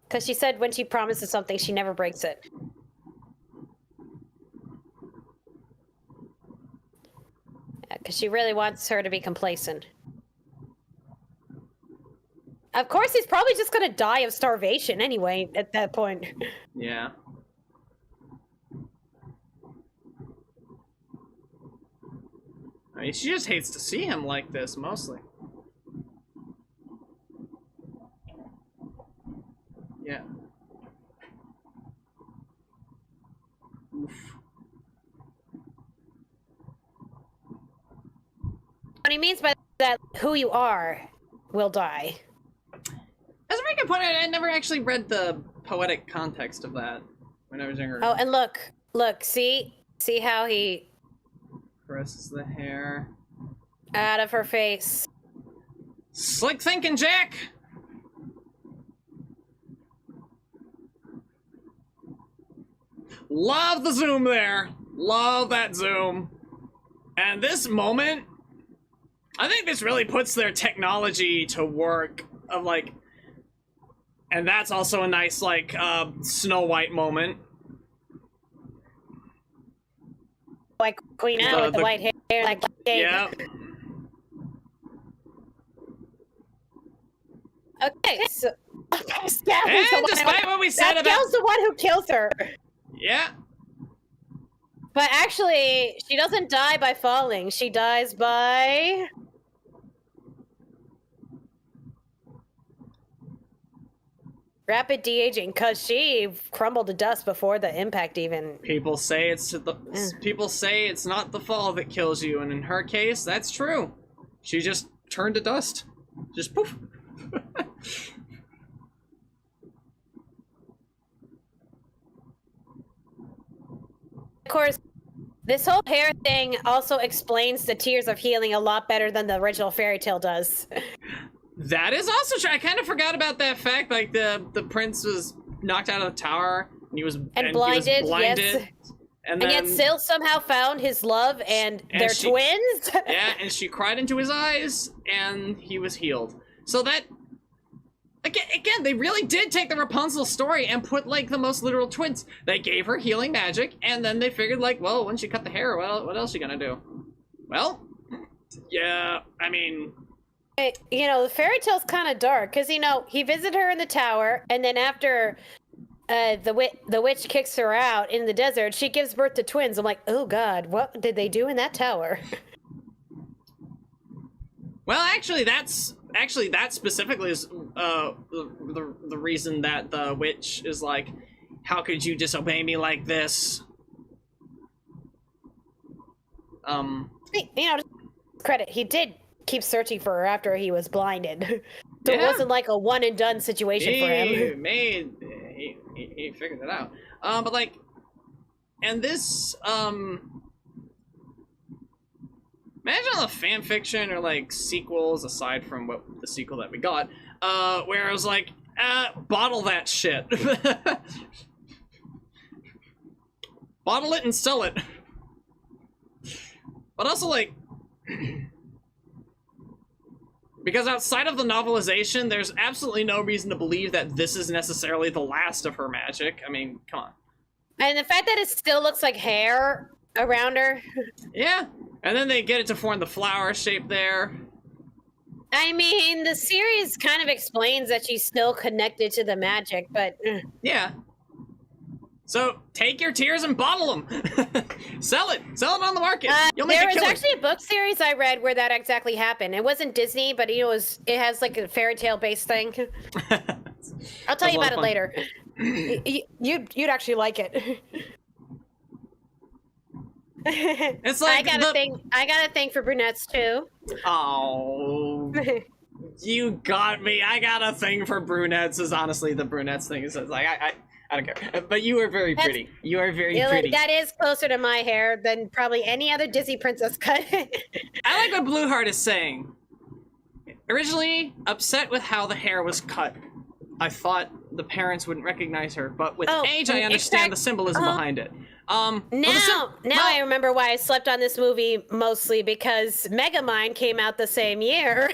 Because she said when she promises something, she never breaks it. Yeah, because she really wants her to be complacent. Of course, he's probably just going to die of starvation anyway at that point. Yeah. I mean, she just hates to see him like this, mostly. Yeah. Oof. What he means by that, who you are will die. That's a very good point. I never actually read the poetic context of that when I was younger. Oh, and look, see how he caresses the hair out of her face. Slick thinking, Jack. Love the zoom there. Love that zoom. And this moment I think this really puts their technology to work of like, and that's also a nice like Snow White moment. Like Queen Anne with the white hair, like yeah. Okay, so and despite what we said about Pascal's the one who kills her. Yeah. But actually, she doesn't die by falling. She dies by rapid de-aging, because she crumbled to dust before the impact even. People say people say it's not the fall that kills you, and in her case, that's true. She just turned to dust. Just poof. Of course, this whole hair thing also explains the Tears of Healing a lot better than the original fairy tale does. That is also true. I kind of forgot about that fact. Like the prince was knocked out of the tower, and he was blinded. Yes. And yet still somehow found his love, and they're twins. Yeah, and she cried into his eyes, and he was healed. So that again, they really did take the Rapunzel story and put like the most literal twins. They gave her healing magic, and then they figured like, well, when she cut the hair, well, what else are you gonna do? Well, yeah, I mean, you know, the fairy tale's kind of dark because you know he visited her in the tower, and then after the witch kicks her out in the desert, she gives birth to twins. I'm like, oh god, what did they do in that tower? Well, actually, that specifically is the reason that the witch is like, how could you disobey me like this? You know, credit, he did keep searching for her after he was blinded, so it wasn't like a one and done situation for him. He figured it out. But like, and this imagine all the fan fiction or like sequels aside from what the sequel that we got, where it was like, bottle that shit. Bottle it and sell it. But also like, because outside of the novelization, there's absolutely no reason to believe that this is necessarily the last of her magic. I mean, come on. And the fact that it still looks like hair around her. Yeah. And then they get it to form the flower shape there. I mean, the series kind of explains that she's still connected to the magic, but... Yeah. So, take your tears and bottle them. Sell it. Sell it on the market. You'll make there a was killing. actually a book series I read where that exactly happened. It wasn't Disney, but it has like a fairy tale based thing. I'll tell you about it later. You'd actually like it. It's like I got a thing for brunettes too. Oh, you got me. I got a thing for brunettes. Is honestly the brunettes thing. Is like I don't care. But you are very pretty. You are very pretty. That is closer to my hair than probably any other Disney princess cut. I like what Blueheart is saying. Originally upset with how the hair was cut. I thought the parents wouldn't recognize her, but with age, I understand the symbolism behind it. Now I remember why I slept on this movie mostly because Megamind came out the same year.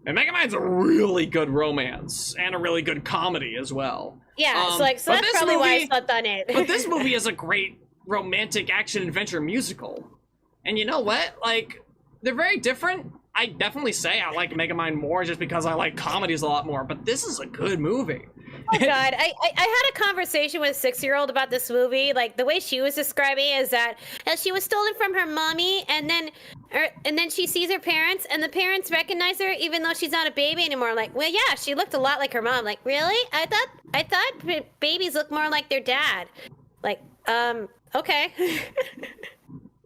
And Megamind's a really good romance and a really good comedy as well. Yeah, so that's probably why I slept on it. But this movie is a great romantic action adventure musical. And you know what? Like, they're very different. I definitely say I like Megamind more just because I like comedies a lot more, but this is a good movie. Oh god, I had a conversation with a 6-year-old about this movie. Like the way she was describing it is that she was stolen from her mommy, and then she sees her parents, and the parents recognize her even though she's not a baby anymore. I'm like, well, yeah, she looked a lot like her mom. Like, really? I thought babies look more like their dad. Like, okay.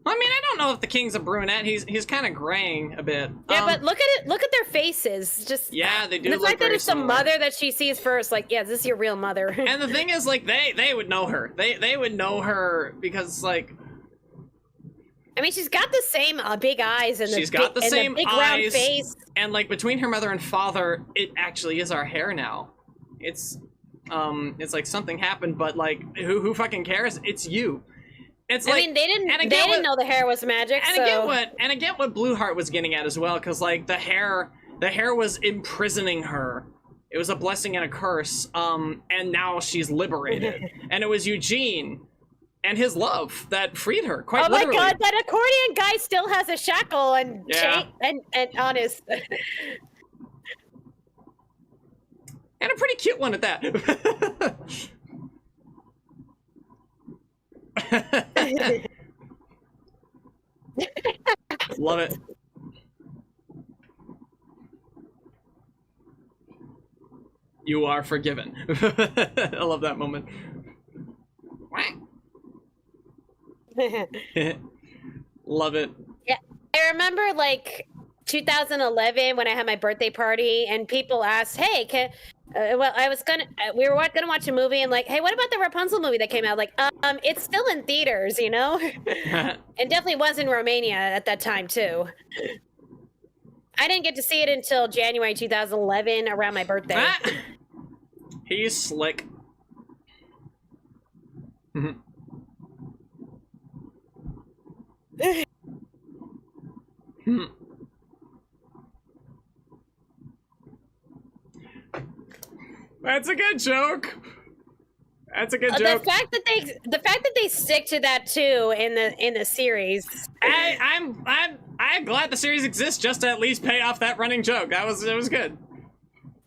I mean, I don't know if the king's a brunette. He's kind of graying a bit. Yeah, but look at it. Look at their faces. Just yeah, they do. The look fact that very it's the similar. mother that she sees first, like, yeah, this is your real mother. And the thing is, like, they would know her. They would know her because, like, I mean, she's got the same big eyes and she's got the same big eyes, round face. And like between her mother and father, it actually is our hair now. It's like something happened, but like who fucking cares? It's you. It's like, I mean, they didn't know the hair was magic. And I get what Blueheart was getting at as well, because like the hair was imprisoning her. It was a blessing and a curse. And now she's liberated. And it was Eugene and his love that freed her. Quite literally. Oh my god, that accordion guy still has a shackle and chain and on his. And a pretty cute one at that. Love it. You are forgiven. I love that moment. Love it. Yeah, I remember like 2011 when I had my birthday party and people asked, "Hey, well, we were gonna watch a movie and like, hey, what about the Rapunzel movie that came out?" Like, it's still in theaters, you know. It definitely was in Romania at that time too. I didn't get to see it until January 2011 around my birthday. He's slick. That's a good joke. That's a good joke. The fact that they stick to that too in the series. I'm glad the series exists just to at least pay off that running joke. It was good.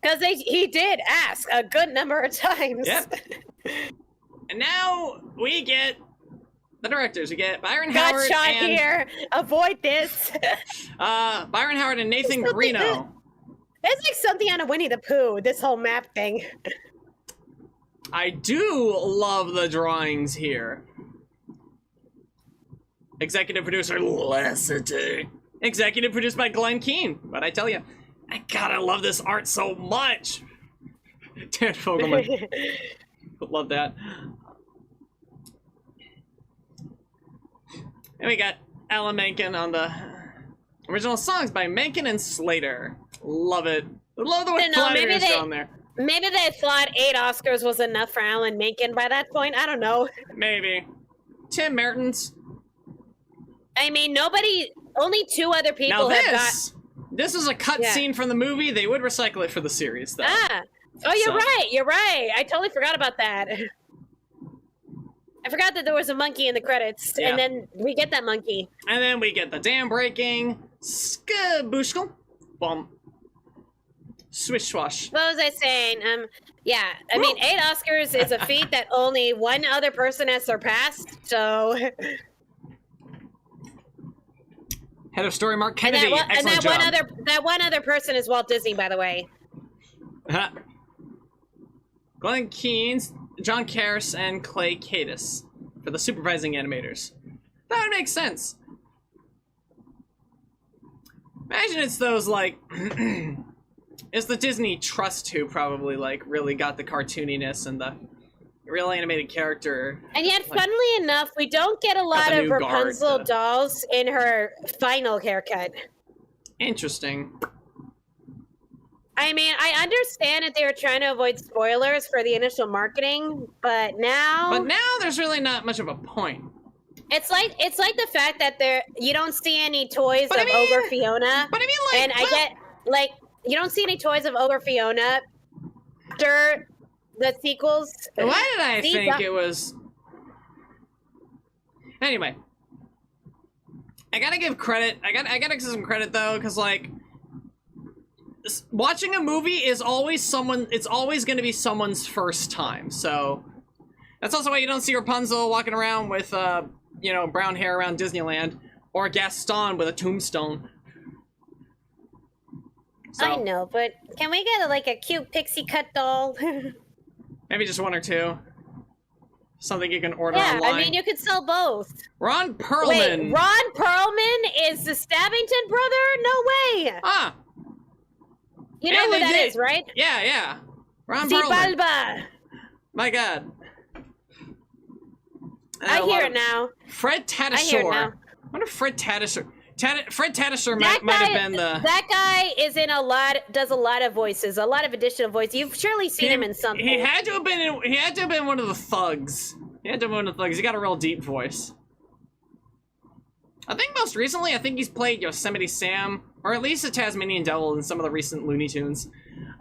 Because he did ask a good number of times. Yep. And now we get the directors. We get Byron Howard Got shot and here. Avoid this. Byron Howard and Nathan Guarino. It's like something out of Winnie the Pooh, this whole map thing. I do love the drawings here. Executive producer, Lassiter. Executive produced by Glenn Keane. But I tell you, I gotta love this art so much. Dan Fogelman. Love that. And we got Alan Menken on the original songs by Menken and Slater. Love it. Love the way Flatter's on there. Maybe they thought 8 Oscars was enough for Alan Menken by that point. I don't know. Maybe. Tim Mertens. I mean, only 2 other people This is a cut scene from the movie. They would recycle it for the series, though. Oh, you're right. I totally forgot about that. I forgot that there was a monkey in the credits, and then we get that monkey. And then we get the dam breaking, skabushkel, bum, swish swash. What was I saying? I mean, 8 Oscars is a feat that only one other person has surpassed, so... Head of story, Mark Kennedy. Excellent job. That one other person is Walt Disney, by the way. Glenn Keane, John Karras, and Clay Cadis for the supervising animators. That would make sense. Imagine it's those, like... it's the Disney Trust who probably, like, really got the cartooniness and the real animated character. And yet, funnily enough, we don't get a lot of Rapunzel dolls in her final haircut. Interesting. I mean, I understand that they were trying to avoid spoilers for the initial marketing, but now... But now there's really not much of a point. It's like the fact that you don't see any toys of Ogre Fiona. But I mean, like... And I get, like, you don't see any toys of Ogre Fiona after the sequels. Why did I think it was... Anyway. I gotta give credit. I gotta give some credit, though, because, like... Watching a movie is always it's always going to be someone's first time, so that's also why you don't see Rapunzel walking around with you know, brown hair around Disneyland, or Gaston with a tombstone. So, I know, but can we get like a cute pixie cut doll? Maybe just 1 or 2. Something you can order online. I mean, you could sell both. Ron Perlman. Wait, Ron Perlman is the Stabbington brother? No way. Ah. You know who that is, right? Yeah. Ron Perlman. Balba. My God. I hear it now. Fred Tatasciore. I hear it now. I wonder if Fred Tatasciore... Fred Tatasciore might have been the... That guy is in does a lot of voices, a lot of additional voices. You've surely seen him in something. He had to have been one of the thugs. He got a real deep voice. I think most recently, I think he's played Yosemite Sam, or at least a Tasmanian Devil in some of the recent Looney Tunes.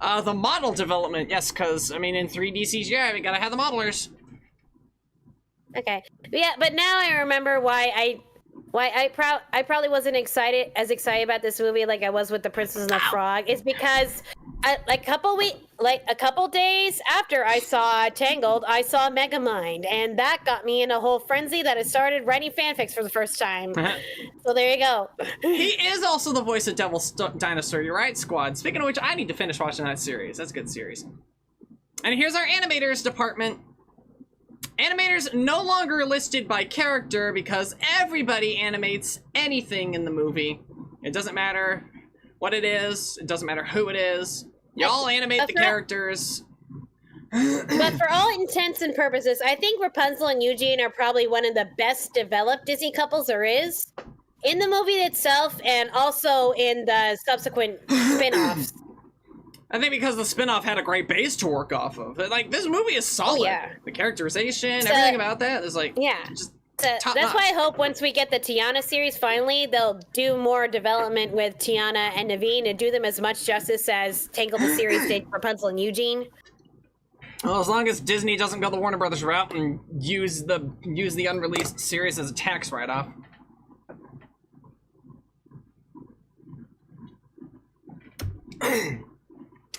The model development, yes, because, I mean, in 3D CGI, we gotta have the modelers. Okay. Yeah, but now I remember why I probably wasn't as excited about this movie like I was with The Princess and the Frog. Is because a couple days after I saw Tangled, I saw Megamind, and that got me in a whole frenzy that I started writing fanfics for the first time. So there you go. He is also the voice of Devil Dinosaur, you're right, Squad. Speaking of which, I need to finish watching that series. That's a good series. And here's our animators department. Animators no longer listed by character because everybody animates anything in the movie. It doesn't matter what it is. It doesn't matter who it is. Y'all animate the characters. But for all intents and purposes, I think Rapunzel and Eugene are probably one of the best developed Disney couples there is. In the movie itself and also in the subsequent spin-offs. I think because the spin-off had a great base to work off of. Like, this movie is solid. Oh, yeah. The characterization, everything about that is like, just that's why I hope once we get the Tiana series, finally, they'll do more development with Tiana and Naveen and do them as much justice as Tangled the series did for Rapunzel and Eugene. Well, as long as Disney doesn't go the Warner Brothers route and use the unreleased series as a tax write-off.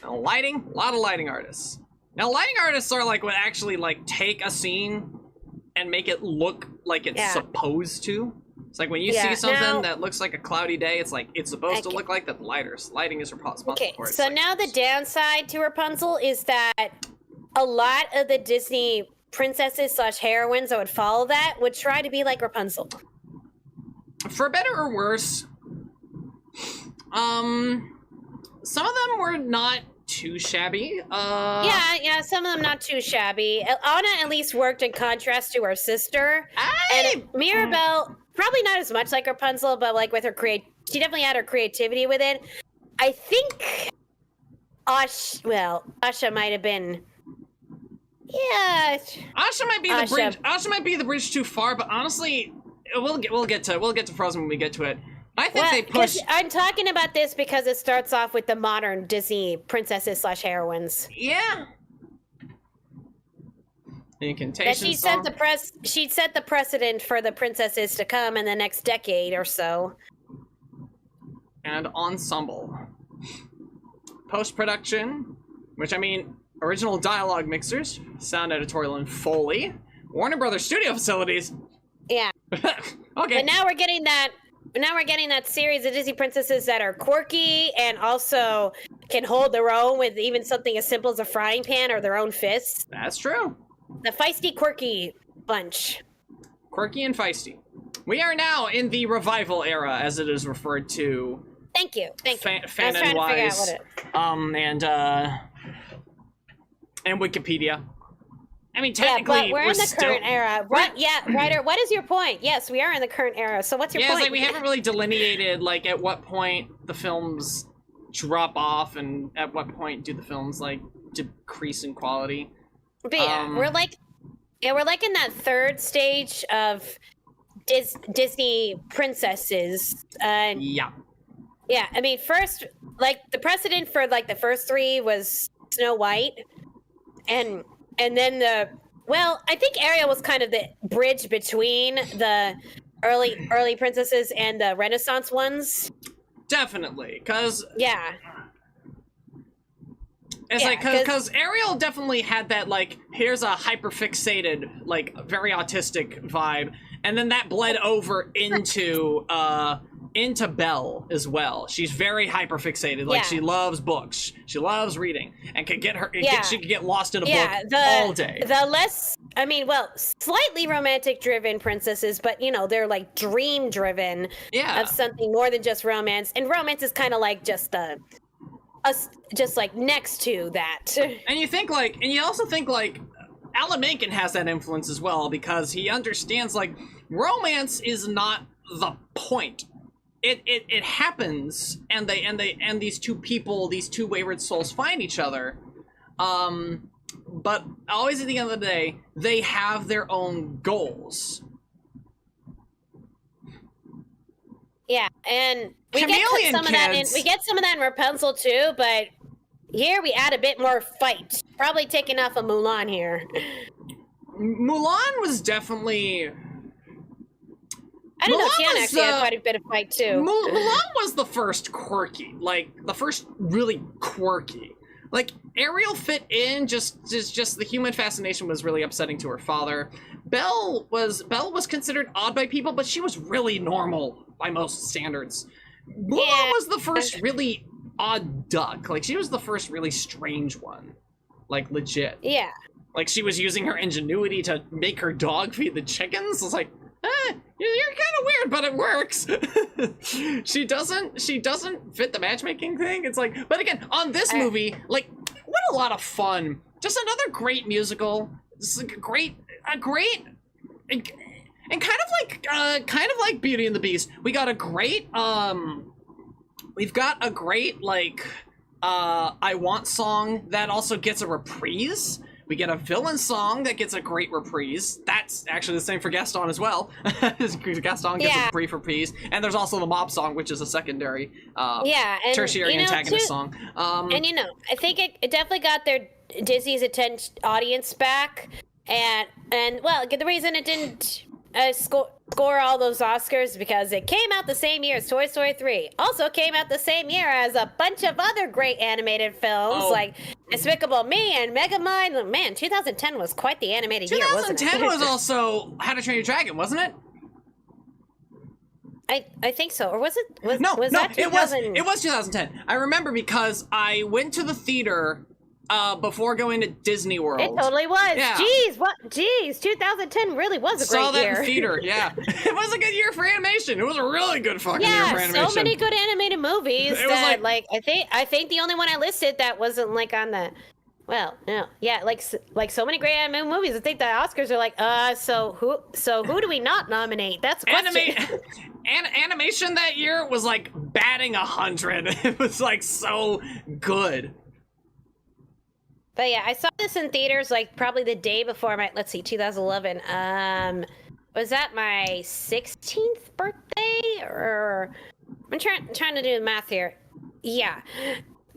Lighting, a lot of lighting artists. Now, lighting artists are like what actually like take a scene and make it look like it's supposed to. It's like when you see something that looks like a cloudy day, it's like it's supposed to look like that. Lighting is responsible for it. So like, now the downside to Rapunzel is that a lot of the Disney princesses / heroines that would follow that would try to be like Rapunzel. For better or worse, some of them were not too shabby. Some of them not too shabby. Anna at least worked in contrast to her sister. And Mirabelle, probably not as much like Rapunzel, but like with her she definitely had her creativity with it. I think Asha might have been. Yeah. Asha might be the bridge. Asha might be the bridge too far, but honestly, we'll get to Frozen when we get to it. I think they push. I'm talking about this because it starts off with the modern Disney princesses / heroines. Yeah. Incantation. That she'd set the precedent for the princesses to come in the next decade or so. And ensemble. Post-production, which I mean, original dialogue mixers, sound editorial and Foley, Warner Brothers studio facilities. Yeah. Okay. But now we're getting that series of Disney princesses that are quirky and also can hold their own with even something as simple as a frying pan or their own fists. That's true. The feisty, quirky bunch. Quirky and feisty. We are now in the revival era, as it is referred to. Thank you. Fanon-wise. And Wikipedia. I mean, technically, but we're in the current era. Right? Yeah, Ryder, what is your point? Yes, we are in the current era. So what's your point? Yeah, it's like we haven't really delineated, like, at what point the films drop off and at what point do the films, like, decrease in quality. But we're like in that third stage of Disney princesses. Yeah, I mean, first, like, the precedent for, like, the first three was Snow White. And then I think Ariel was kind of the bridge between the early princesses and the Renaissance ones. Definitely, because because Ariel definitely had that, like, here's a hyperfixated, like, very autistic vibe, and then that bled over into Belle as well. She's very hyperfixated. Like, she loves books. She loves reading, and she could get lost in a book all day. The less, slightly romantic driven princesses, but they're like dream driven of something more than just romance. And romance is kind of like just like next to that. And you also think Alan Menken has that influence as well, because he understands, like, romance is not the point. It happens, and these two people, these two wayward souls, find each other. But always at the end of the day, they have their own goals. Yeah, and we Chameleon get some of that in kids. we get some of that in Rapunzel too, but here we add a bit more fight. Probably taking off a Mulan here. Mulan was definitely. I don't know. Mulan Tiana was, actually had quite a bit of fight too. Mulan was the first quirky, like the first really quirky. Like Ariel fit in, just the human fascination was really upsetting to her father. Belle was considered odd by people, but she was really normal by most standards. Mulan was the first really odd duck. Like she was the first really strange one. Like legit. Yeah. Like she was using her ingenuity to make her dog feed the chickens. It's like, you're kind of weird, but it works. she doesn't fit the matchmaking thing. It's like, but again, on this movie, like, what a lot of fun. Just another great musical. Just like a great, and kind of like Beauty and the Beast. We've got a great, like, I Want song that also gets a reprise. We get a villain song that gets a great reprise. That's actually the same for Gaston as well. Gaston gets a brief reprise. And there's also the Mob song, which is a secondary tertiary antagonist song. And I think it definitely got their Disney's audience back. And well, the reason it didn't score all those Oscars because it came out the same year as Toy Story 3. Also came out the same year as a bunch of other great animated films like Despicable Me and Megamind. Man, 2010 was quite the animated year, wasn't it? 2010 was also How to Train Your Dragon, wasn't it? I think so. Or was it? Was that it was 2010. I remember because I went to the theater before going to Disney World. It totally was. Yeah. Jeez, 2010 really was a great year. Saw that in theater, yeah. It was a good year for animation. It was a really good fucking year for animation. So many good animated movies that, like, I think the only one I listed that wasn't, like, on the, well, no, yeah, like so many great animated movies. I think the Oscars are like, so who do we not nominate? That's the question. Animation that year was, like, batting 100. It was, like, so good. But yeah, I saw this in theaters like probably the day before my 2011. Was that my 16th birthday or I'm trying to do the math here. Yeah.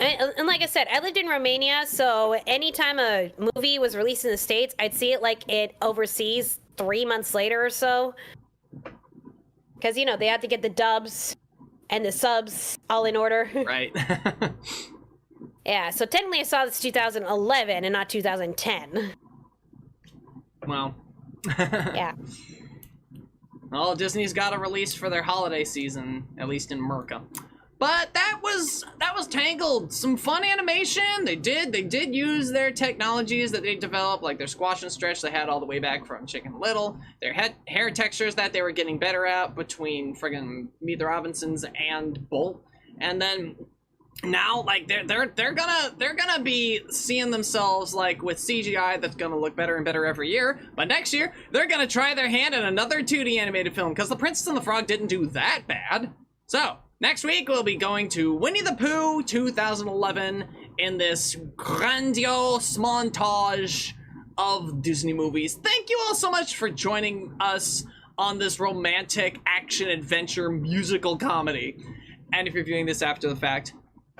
And like I said, I lived in Romania, so anytime a movie was released in the States, I'd see it like it overseas 3 months later or so. Because they had to get the dubs and the subs all in order. Right. Yeah, so technically I saw this 2011 and not 2010. Well. Yeah. Well, Disney's got a release for their holiday season, at least in America. But that was Tangled. Some fun animation. They did use their technologies that they developed, like their squash and stretch they had all the way back from Chicken Little. Their hair textures that they were getting better at between friggin' Meet the Robinsons and Bolt. And then now, like, they're gonna be seeing themselves like with CGI that's gonna look better and better every year. But next year they're gonna try their hand at another 2D animated film because The Princess and the Frog didn't do that bad. So next week we'll be going to Winnie the Pooh 2011 in this grandiose montage of Disney movies. Thank you all so much for joining us on this romantic action adventure musical comedy. And if you're viewing this after the fact,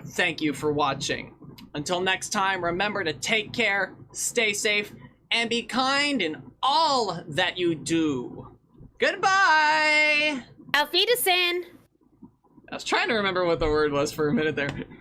thank you for watching. Until next time, remember to take care, stay safe, and be kind in all that you do. Goodbye! Auf Wiedersehen! I was trying to remember what the word was for a minute there.